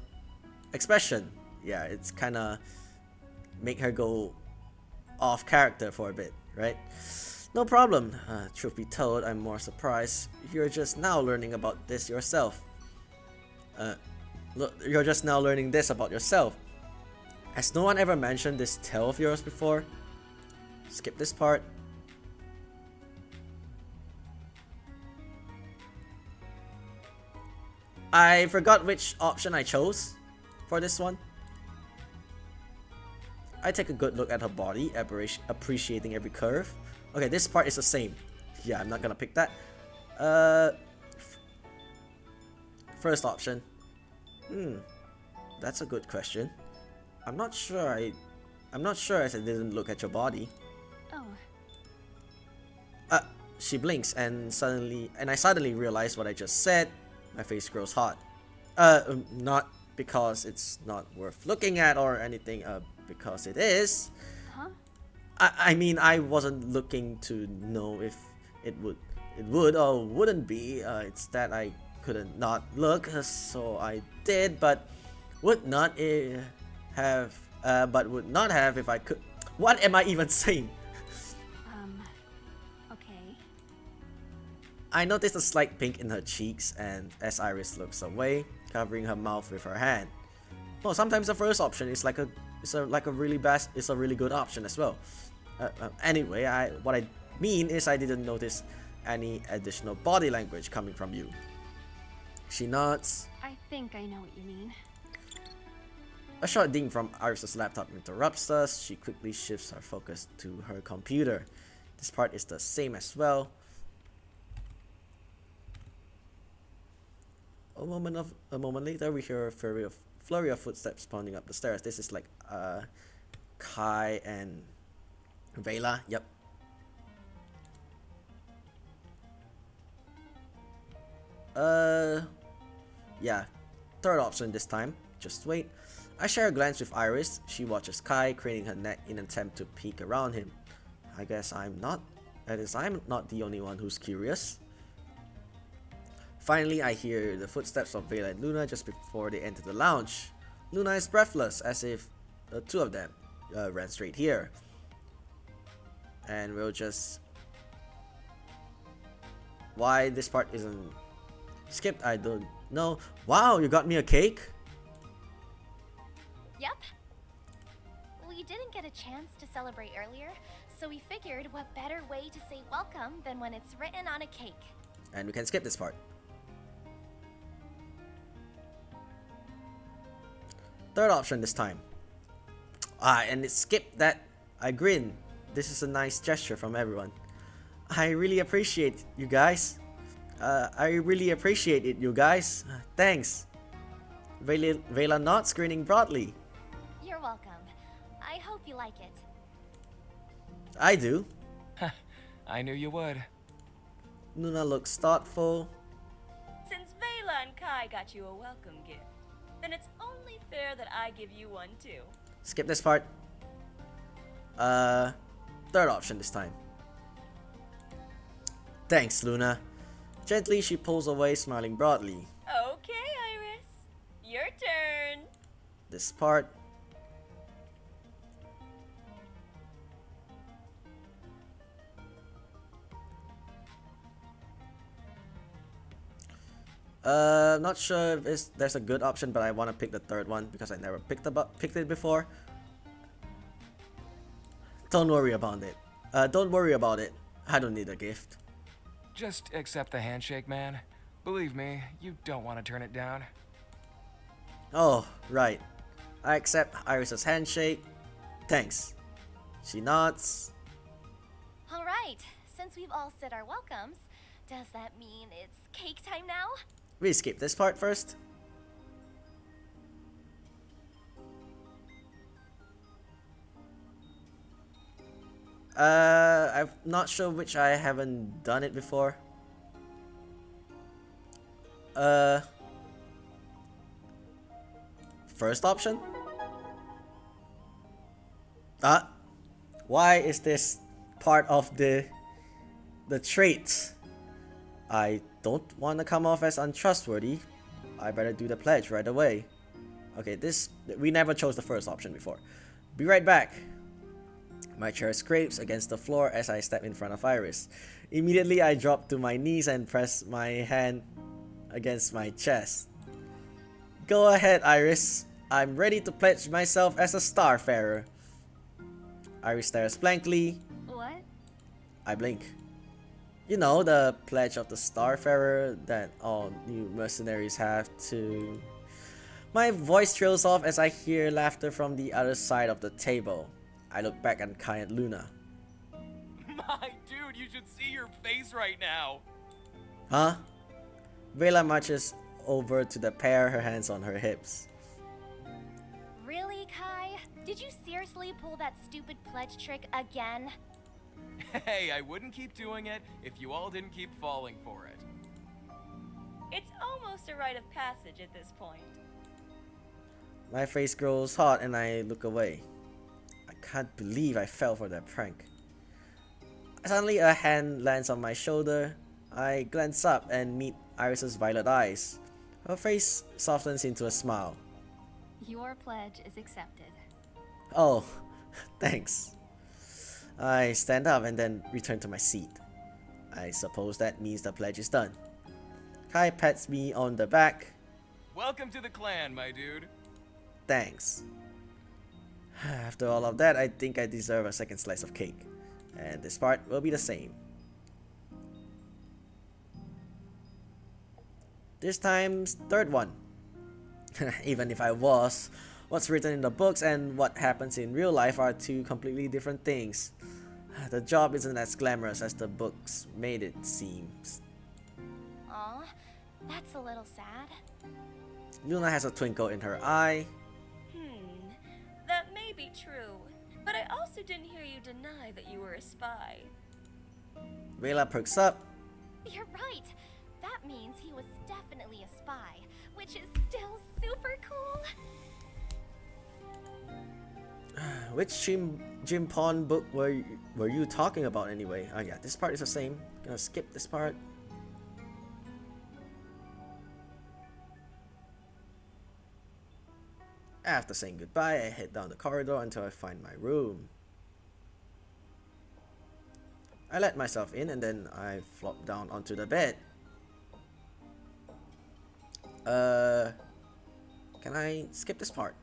expression, yeah, it's kinda make her go off character for a bit, right? No problem. Truth be told, I'm more surprised you're just now learning about this yourself. Look, you're just now learning this about yourself. Has no one ever mentioned this tale of yours before? Skip this part. I forgot which option I chose for this one. I take a good look at her body, appreciating every curve. Okay, this part is the same. Yeah, I'm not gonna pick that. First option. That's a good question. I'm not sure as I didn't look at your body. Oh. She blinks and I suddenly realize what I just said. My face grows hot. Not because it's not worth looking at or anything, because it is. Huh? I mean, I wasn't looking to know if it would or wouldn't be. It's that I couldn't not look, so I did, but would not would not have if I could. What am I even saying? Okay. I noticed a slight pink in her cheeks, and as Iris looks away, covering her mouth with her hand. Well, sometimes the first option is like a really good option as well. Anyway, what I mean is I didn't notice any additional body language coming from you. She nods. I think I know what you mean. A short ding from Iris's laptop interrupts us. She quickly shifts her focus to her computer. This part is the same as well. A moment later, we hear a flurry of footsteps pounding up the stairs. This is like Kai and Vela. Yep. Yeah. Third option this time. Just wait. I share a glance with Iris. She watches Kai, craning her neck in an attempt to peek around him. I guess I'm not the only one who's curious. Finally, I hear the footsteps of Vela and Luna just before they enter the lounge. Luna is breathless, as if the two of them ran straight here. And we'll just... Why this part isn't skipped, I don't know. Wow, you got me a cake? Yep. We didn't get a chance to celebrate earlier, so we figured what better way to say welcome than when it's written on a cake. And we can skip this part. Third option this time. And it skipped that. I grin. This is a nice gesture from everyone. I really appreciate you guys. I really appreciate it, you guys. Thanks. Vela nods, grinning broadly. You're welcome. I hope you like it. I do. I knew you would. Luna looks thoughtful. Since Vela and Kai got you a welcome gift, then it's only fair that I give you one too. Skip this part. Third option this time. Thanks, Luna. Gently, she pulls away, smiling broadly. Okay, Iris. Your turn. This part. Not sure if there's a good option, but I want to pick the third one because I never picked it before. Don't worry about it. Don't worry about it. I don't need a gift. Just accept the handshake, man. Believe me, you don't want to turn it down. Oh, right. I accept Iris's handshake. Thanks. She nods. Alright, since we've all said our welcomes, does that mean it's cake time now? We skip this part first. I'm not sure which I haven't done it before. First option? Why is this part of the traits? I don't want to come off as untrustworthy. I better do the pledge right away. Okay, we never chose the first option before. Be right back. My chair scrapes against the floor as I step in front of Iris. Immediately, I drop to my knees and press my hand against my chest. Go ahead, Iris. I'm ready to pledge myself as a starfarer. Iris stares blankly. What? I blink. You know, the pledge of the starfarer that all new mercenaries have to... My voice trails off as I hear laughter from the other side of the table. I look back at Kai and Luna. My dude, you should see your face right now. Huh? Vela marches over to the pair, her hands on her hips. Really, Kai? Did you seriously pull that stupid pledge trick again? Hey, I wouldn't keep doing it if you all didn't keep falling for it. It's almost a rite of passage at this point. My face grows hot and I look away. I can't believe I fell for that prank. Suddenly a hand lands on my shoulder. I glance up and meet Iris's violet eyes. Her face softens into a smile. Your pledge is accepted. Oh, thanks. I stand up and then return to my seat. I suppose that means the pledge is done. Kai pats me on the back. Welcome to the clan, my dude. Thanks. After all of that, I think I deserve a second slice of cake. And this part will be the same. This time's third one. Even if I was, what's written in the books and what happens in real life are two completely different things. The job isn't as glamorous as the books made it seem. Aw, that's a little sad. Luna has a twinkle in her eye. That may be true, but I also didn't hear you deny that you were a spy. Vela perks up. You're right. That means he was definitely a spy, which is still super cool. Which Jim Pon book were you talking about anyway? Oh yeah, this part is the same. Gonna skip this part. After saying goodbye, I head down the corridor until I find my room. I let myself in and then I flop down onto the bed. Can I skip this part?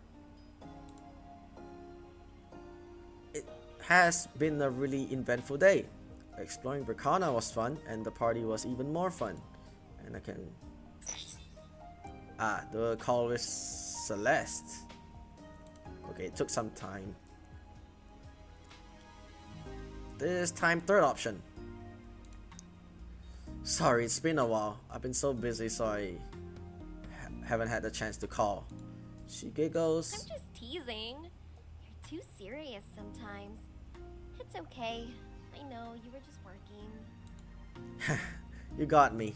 It has been a really eventful day. Exploring Bracana was fun and the party was even more fun. And I can... the call with Celeste. Okay, it took some time. This time, third option. Sorry, it's been a while. I've been so busy, so I haven't had the chance to call. She giggles. I'm just teasing. You're too serious sometimes. It's okay. I know, you were just working. You got me.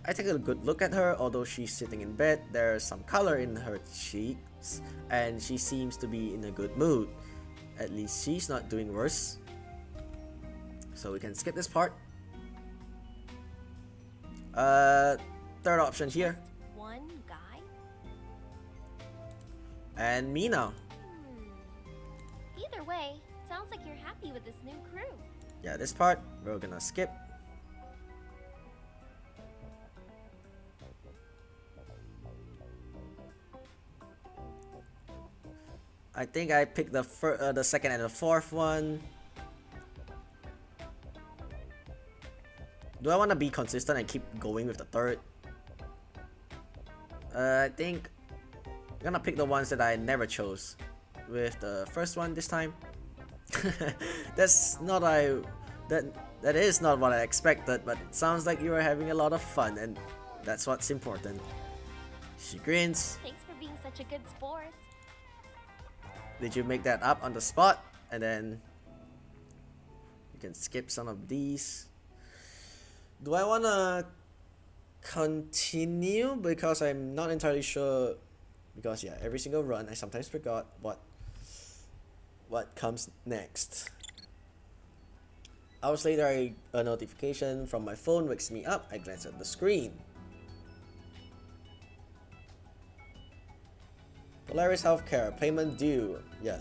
I take a good look at her. Although she's sitting in bed, there's some color in her cheeks and she seems to be in a good mood. At least she's not doing worse. So we can skip this part. Third option here. Just one guy? And me now. Either way, sounds like you're happy with this new crew. Yeah, this part we're gonna skip. I think I picked the second and the fourth one. Do I want to be consistent and keep going with the third? I think I'm gonna pick the ones that I never chose. With the first one this time. That is not what I expected, but it sounds like you are having a lot of fun, and that's what's important. She grins. Thanks for being such a good sport. Did you make that up on the spot? And then you can skip some of these. Do I wanna continue? Because I'm not entirely sure. Because yeah, every single run I sometimes forgot what comes next. Hours later, a notification from my phone wakes me up. I glance at the screen. Polaris Healthcare, payment due. Yeah.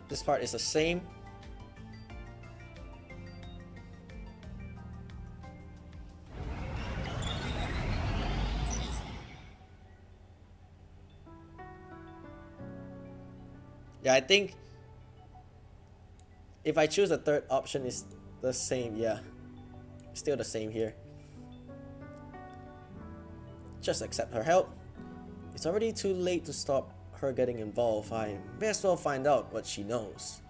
This part is the same. Yeah, I think if I choose the third option, is the same. Yeah, still the same here. Just accept her help. It's already too late to stop her getting involved. I may as well find out what she knows.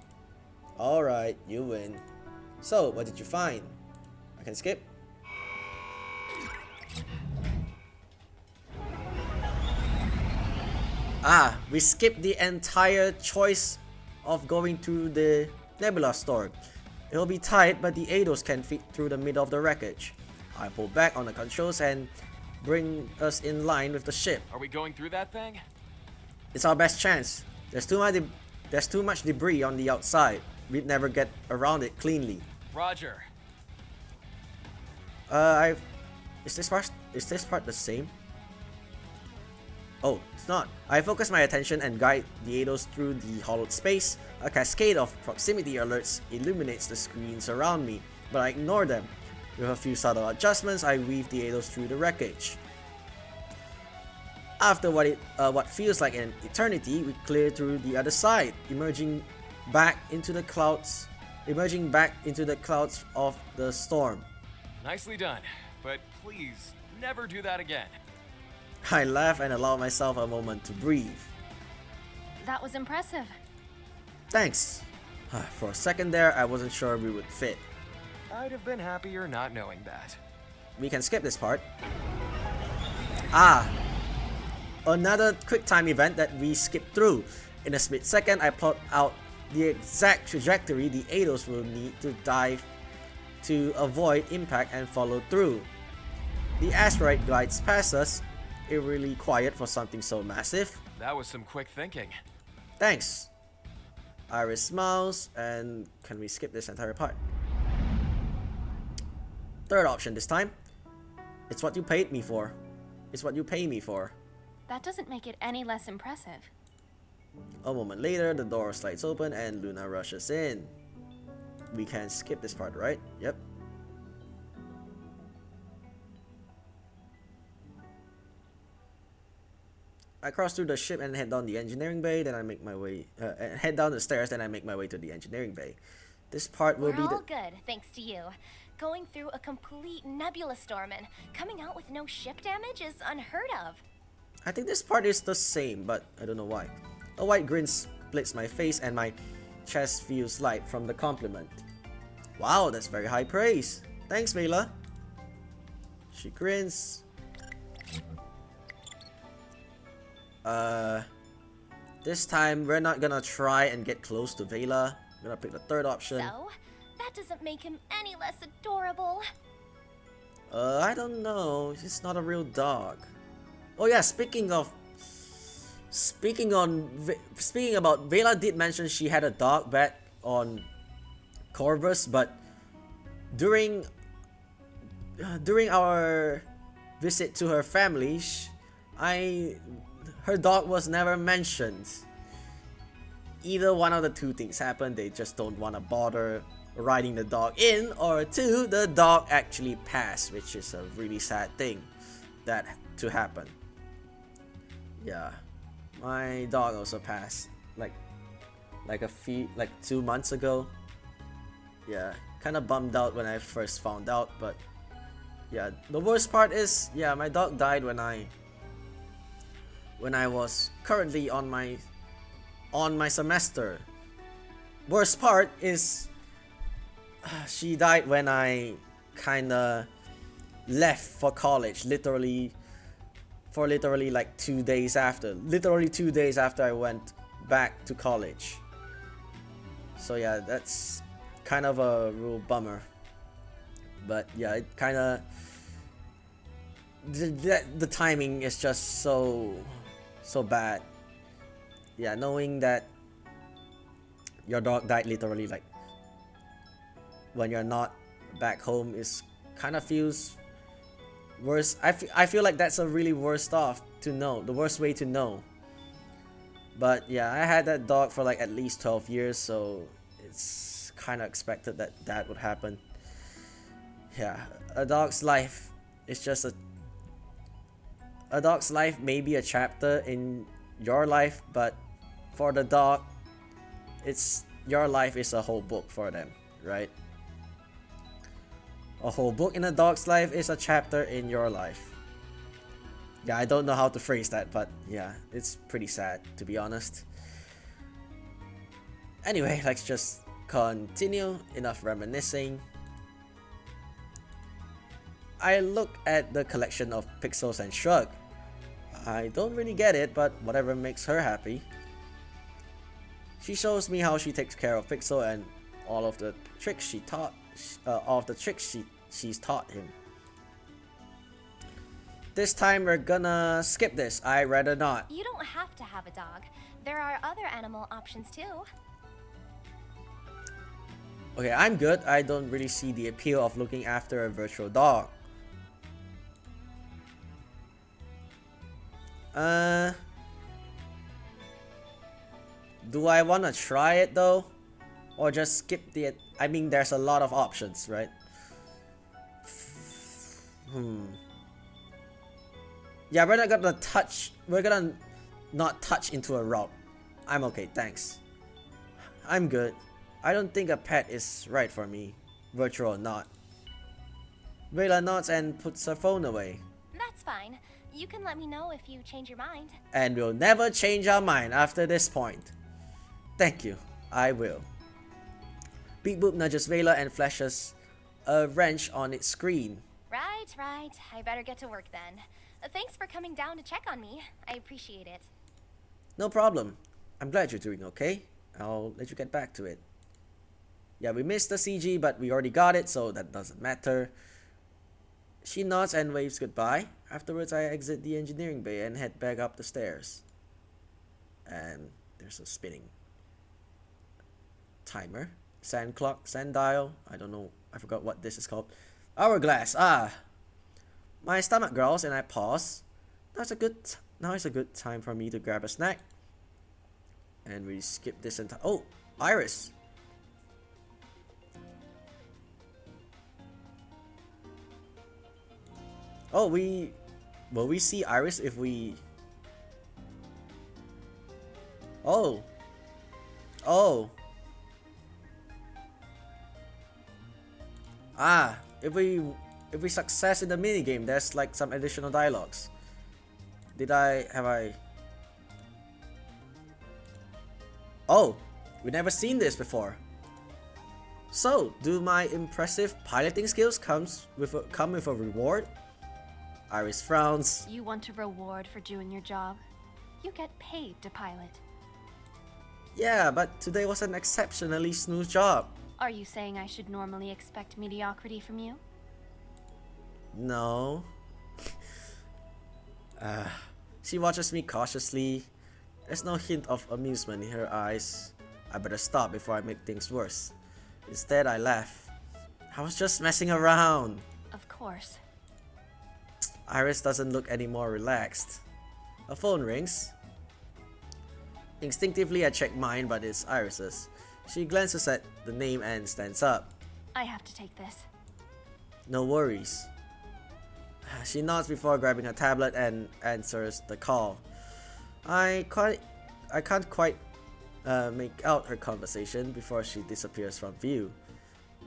Alright, you win. So, what did you find? I can skip. We skipped the entire choice of going to the Nebula store. It'll be tight, but the Eidos can fit through the middle of the wreckage. I pull back on the controls and bring us in line with the ship. Are we going through that thing? It's our best chance. There's too much debris on the outside. We'd never get around it cleanly. Roger. Is this part the same? Oh, it's not. I focus my attention and guide the Eidos through the hollowed space. A cascade of proximity alerts illuminates the screens around me, but I ignore them. With a few subtle adjustments, I weave the Eidos through the wreckage. After what feels like an eternity, we clear through the other side, emerging back into the clouds of the storm. Nicely done, but please never do that again. I laugh and allow myself a moment to breathe. That was impressive. Thanks. For a second there, I wasn't sure we would fit. I'd have been happier not knowing that. We can skip this part. Another quick time event that we skipped through. In a split second, I plot out the exact trajectory the Eidos will need to dive to avoid impact and follow through. The asteroid glides past us, eerily quiet for something so massive. That was some quick thinking. Thanks. Iris smiles, and can we skip this entire part? Third option this time. It's what you paid me for. It's what you pay me for. That doesn't make it any less impressive. A moment later, the door slides open and Luna rushes in. We can skip this part, right? Yep. I cross through the ship and head down the engineering bay. Then I make my way, head down the stairs. Then I make my way to the engineering bay. This part will be We're all good, thanks to you. Going through a complete nebula storm and coming out with no ship damage is unheard of. I think this part is the same, but I don't know why. A white grin splits my face and my chest feels light from the compliment. Wow, that's very high praise. Thanks, Vela. She grins. This time we're not gonna try and get close to Vela. I'm gonna pick the third option. So, that doesn't make him any less adorable. I don't know. He's not a real dog. Oh yeah, speaking about Vela did mention she had a dog back on Corvus, but during our visit to her family, her dog was never mentioned. Either one of the two things happened. They just don't want to bother riding the dog in, or two, the dog actually passed, which is a really sad thing that to happen. Yeah, my dog also passed like 2 months ago. Yeah, kind of bummed out when I first found out, but yeah, the worst part is, yeah, my dog died when I was currently on my semester. Worst part is she died when I kinda left for college, literally like 2 days after. Literally 2 days after I went back to college. So yeah, that's kind of a real bummer. But yeah, it kinda the timing is just so bad. Yeah, knowing that your dog died literally like when you're not back home is kind of feels worse. I feel like that's a really worst off to know, the worst way to know. But yeah, I had that dog for like at least 12 years, so it's kind of expected that that would happen. Yeah, a dog's life is just a dog's life may be a chapter in your life, but for the dog, it's your life is a whole book for them, right? A whole book in a dog's life is a chapter in your life. Yeah, I don't know how to phrase that, but yeah, it's pretty sad, to be honest. Anyway, let's just continue. Enough reminiscing. I look at the collection of pixels and shrug. I don't really get it, but whatever makes her happy. She shows me how she takes care of Pixel and all of the tricks she's taught him. This time we're gonna skip this. I'd rather not. You don't have to have a dog. There are other animal options too. Okay, I'm good. I don't really see the appeal of looking after a virtual dog. Do I want to try it though? Or just skip the... I mean, there's a lot of options, right? Yeah, we're not gonna touch... We're gonna not touch into a route. I'm okay, thanks. I'm good. I don't think a pet is right for me, virtual or not. Vela nods and puts her phone away. That's fine. You can let me know if you change your mind. And we'll never change our mind after this point. Thank you, I will. Beep Boop nudges Vela and flashes a wrench on its screen. Right. I better get to work then. Thanks for coming down to check on me. I appreciate it. No problem. I'm glad you're doing okay. I'll let you get back to it. Yeah, we missed the CG, but we already got it, so that doesn't matter. She nods and waves goodbye. Afterwards, I exit the engineering bay and head back up the stairs. And there's a spinning timer. Sand clock, sand dial. I don't know. I forgot what this is called. Hourglass. Ah. My stomach growls and I pause. Now it's a good time for me to grab a snack. And we skip this entire... Oh, Iris. Oh, will we see Iris if we... Oh. Ah, if we success in the minigame, there's like some additional dialogues. Have I... Oh, we never seen this before. So, do my impressive piloting skills come with a reward? Iris frowns. You want a reward for doing your job? You get paid to pilot. Yeah, but today was an exceptionally smooth job. Are you saying I should normally expect mediocrity from you? No. She watches me cautiously. There's no hint of amusement in her eyes. I better stop before I make things worse. Instead, I laugh. I was just messing around. Of course. Iris doesn't look any more relaxed. Her phone rings. Instinctively, I check mine, but it's Iris's. She glances at the name and stands up. I have to take this. No worries. She nods before grabbing her tablet and answers the call. I can't quite make out her conversation before she disappears from view.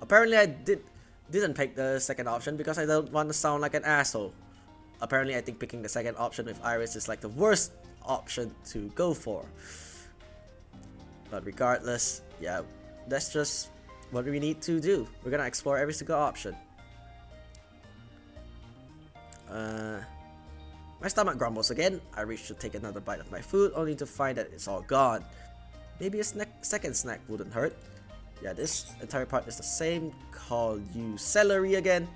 Apparently, I didn't pick the second option because I don't want to sound like an asshole. Apparently, I think picking the second option with Iris is like the worst option to go for. But regardless, yeah, that's just what we need to do. We're gonna explore every single option. My stomach grumbles again. I reach to take another bite of my food, only to find that it's all gone. Maybe a second snack wouldn't hurt. Yeah, this entire part is the same. Call you celery again.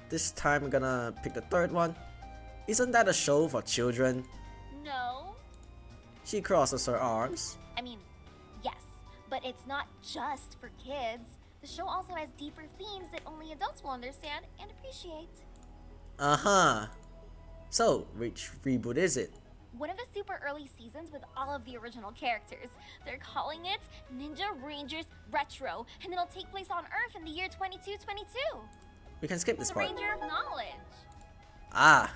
This time I'm gonna pick the third one. Isn't that a show for children? No. She crosses her arms. I mean, yes, but it's not just for kids. The show also has deeper themes that only adults will understand and appreciate. Uh-huh. So, which reboot is it? One of the super early seasons with all of the original characters. They're calling it Ninja Rangers Retro, and it'll take place on Earth in the year 2222. We can skip this The part. Ranger of Knowledge. Ah.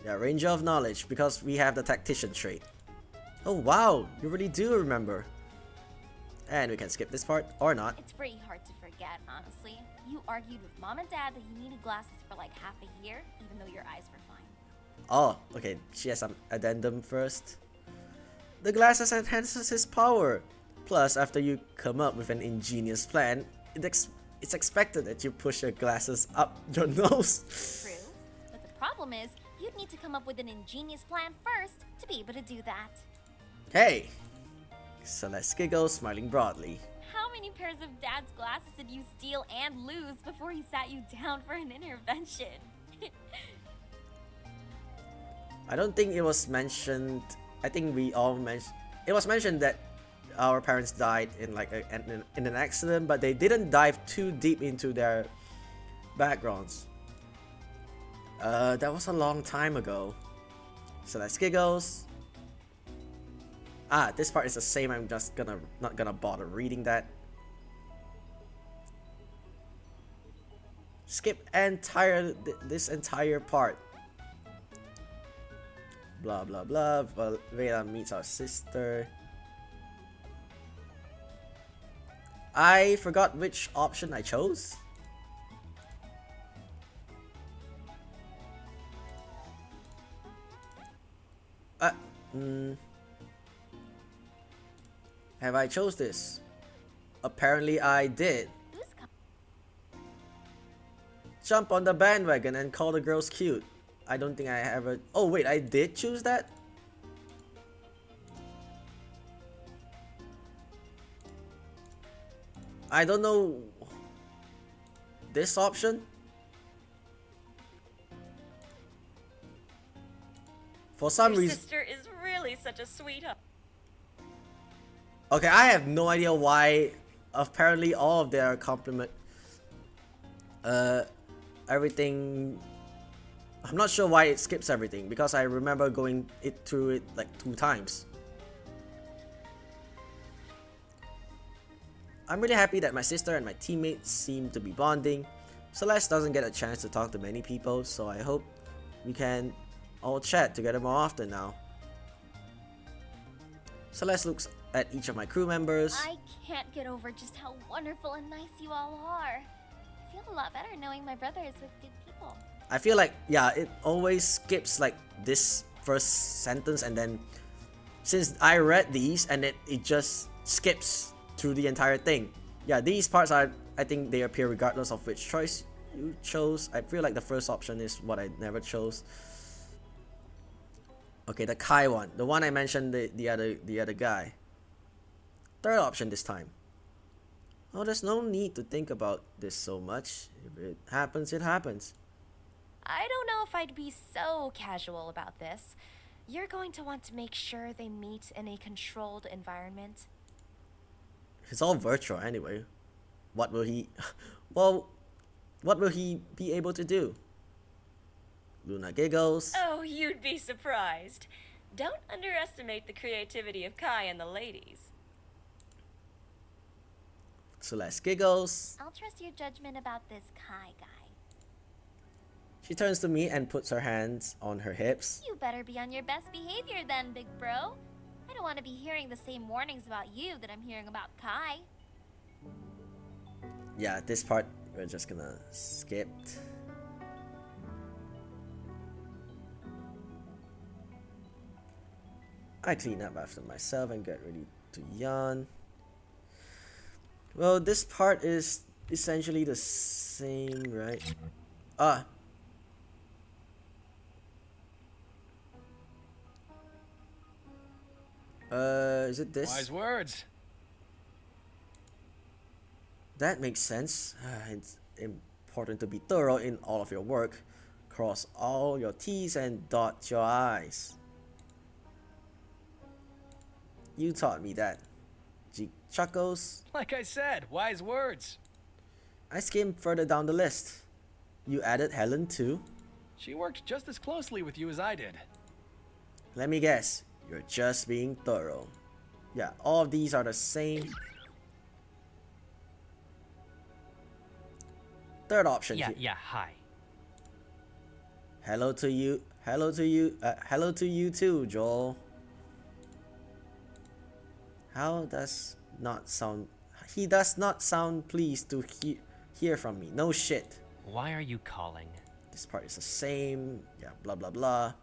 Yeah, Ranger of Knowledge, because we have the Tactician trait. Oh wow, you really do remember. And we can skip this part, or not. It's pretty hard to forget, honestly. You argued with Mom and Dad that you needed glasses for like half a year, even though your eyes were fine. Oh, okay, she has some addendum first. The glasses enhances his power. Plus, after you come up with an ingenious plan, it's expected that you push your glasses up your nose. True. But the problem is, you'd need to come up with an ingenious plan first to be able to do that. Hey! Celeste giggles, smiling broadly. How many pairs of Dad's glasses did you steal and lose before he sat you down for an intervention? I don't think it was mentioned. I think we all mentioned. It was mentioned that our parents died in like in an accident, but they didn't dive too deep into their backgrounds. That was a long time ago. Celeste giggles. Ah, this part is the same. I'm just not gonna bother reading that. Skip this entire part. Blah blah blah. Vela meets our sister. I forgot which option I chose. Have I chose this? Apparently I did. Jump on the bandwagon and call the girls cute. I don't think I ever... Oh wait, I did choose that? I don't know... This option? For some Your reason... sister is really such a sweetheart. Okay, I have no idea why. Apparently all of their compliment... everything... I'm not sure why it skips everything, because I remember going through it like 2 times. I'm really happy that my sister and my teammates seem to be bonding. Celeste doesn't get a chance to talk to many people, so I hope we can all chat together more often now. Celeste looks at each of my crew members. I can't get over just how wonderful and nice you all are. I feel a lot better knowing my brother is with good people. I feel like, yeah, it always skips like this first sentence, and then since I read these and it just skips through the entire thing. Yeah, these parts are, I think they appear regardless of which choice you chose. I feel like the first option is what I never chose. Okay, the Kai one, the one I mentioned, the other guy. Third option this time. Oh, there's no need to think about this so much. If it happens, it happens. I don't know if I'd be so casual about this. You're going to want to make sure they meet in a controlled environment. It's all virtual anyway. What will he... Well, what will he be able to do? Luna giggles. Oh, you'd be surprised. Don't underestimate the creativity of Kai and the ladies. Celeste giggles. I'll trust your judgment about this Kai guy. She turns to me and puts her hands on her hips. You better be on your best behavior then, big bro. I don't want to be hearing the same warnings about you that I'm hearing about Kai. Yeah, this part we're just gonna skip. I clean up after myself and get ready to yawn. Well, this part is essentially the same, right? Is it this? Wise words. That makes sense. It's important to be thorough in all of your work. Cross all your T's and dot your I's. You taught me that. G chuckles. Like I said, wise words. I skimmed further down the list. You added Helen too? She worked just as closely with you as I did. Let me guess. You're just being thorough. Yeah, all of these are the same. Third option. Yeah, hi. Hello to you. Hello to you. Hello to you too, Joel. How does not sound... He does not sound pleased to hear from me. No shit. Why are you calling? This part is the same. Yeah, blah blah blah.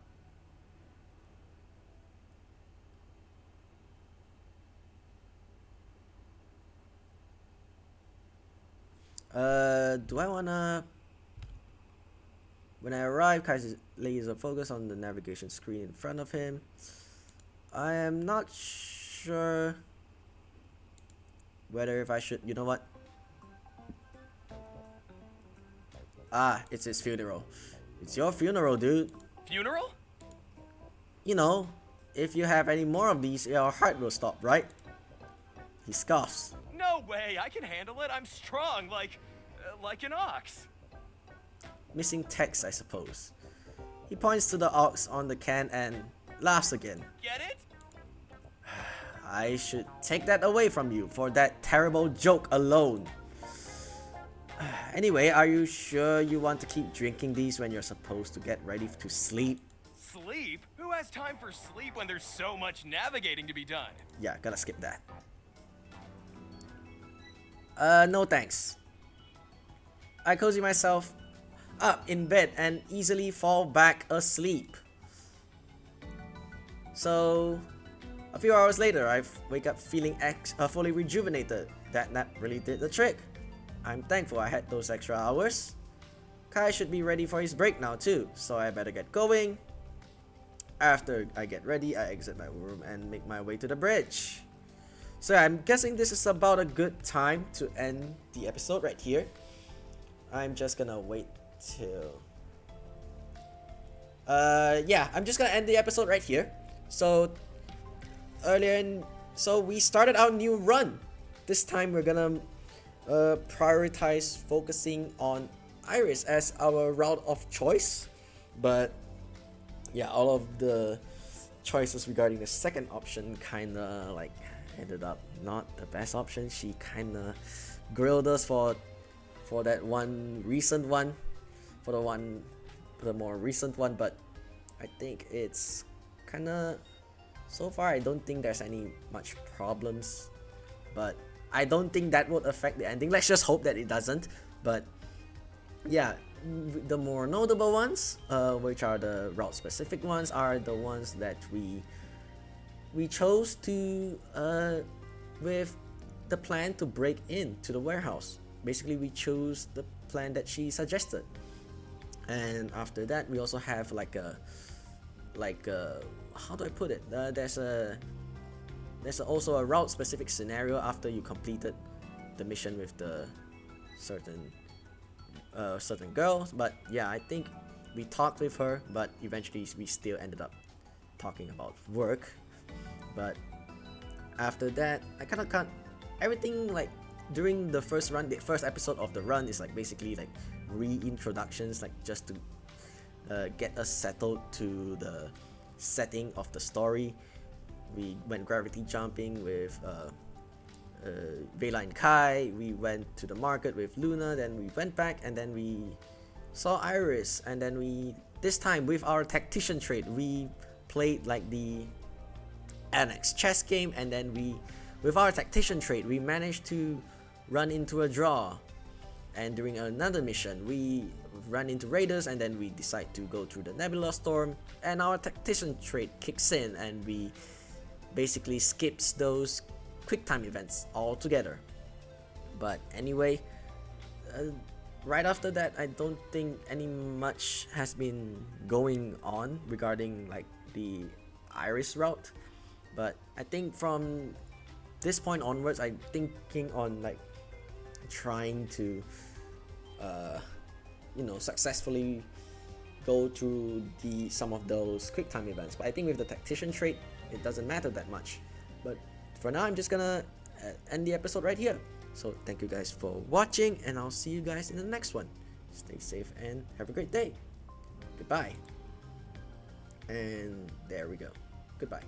Do I wanna... When I arrive, Kai's laser focus on the navigation screen in front of him. I am not sure whether if I should... You know what? Ah, it's his funeral. It's your funeral, dude. Funeral? You know, if you have any more of these, your heart will stop, right? He scoffs. No way, I can handle it. I'm strong, like an ox. Missing text, I suppose. He points to the ox on the can and laughs again. Get it? I should take that away from you for that terrible joke alone. Anyway, are you sure you want to keep drinking these when you're supposed to get ready to sleep? Sleep? Who has time for sleep when there's so much navigating to be done? Yeah, gotta skip that. No thanks. I cozy myself up in bed and easily fall back asleep. So, a few hours later, I wake up feeling fully rejuvenated. That nap really did the trick. I'm thankful I had those extra hours. Kai should be ready for his break now too, so I better get going. After I get ready, I exit my room and make my way to the bridge. So I'm guessing this is about a good time to end the episode right here. I'm just gonna wait till... yeah, I'm just gonna end the episode right here. So, so we started our new run. This time we're gonna prioritize focusing on Iris as our route of choice. But yeah, all of the choices regarding the second option kinda like ended up not the best option. She kinda grilled us for that one recent one, for the more recent one, but I think it's kinda, so far I don't think there's any much problems, but I don't think that would affect the ending. Let's just hope that it doesn't. But yeah, the more notable ones, which are the route specific ones, are the ones that we chose to with the plan to break into the warehouse. Basically, we chose the plan that she suggested, and after that, we also have like a how do I put it? There's also a route specific scenario after you completed the mission with the certain girl. But yeah, I think we talked with her, but eventually we still ended up talking about work. But after that, I kind of can't... Everything like during the first run, the first episode of the run is like basically like reintroductions, like just to get us settled to the setting of the story. We went gravity jumping with Vela and Kai. We went to the market with Luna. Then we went back, and then we saw Iris. And then this time with our Tactician trait, we played like the annex chess game. And then with our Tactician trait, we managed to run into a draw. And during another mission, we run into raiders, and then we decide to go through the Nebula Storm. And our Tactician trait kicks in, and we basically skips those quick time events altogether. But anyway, right after that, I don't think any much has been going on regarding like the Iris route. But I think from this point onwards, I'm thinking on like trying to successfully go through some of those quick time events. But I think with the Tactician trait, it doesn't matter that much. But for now, I'm just gonna end the episode right here. So thank you guys for watching, and I'll see you guys in the next one. Stay safe and have a great day. Goodbye. And there we go. Goodbye.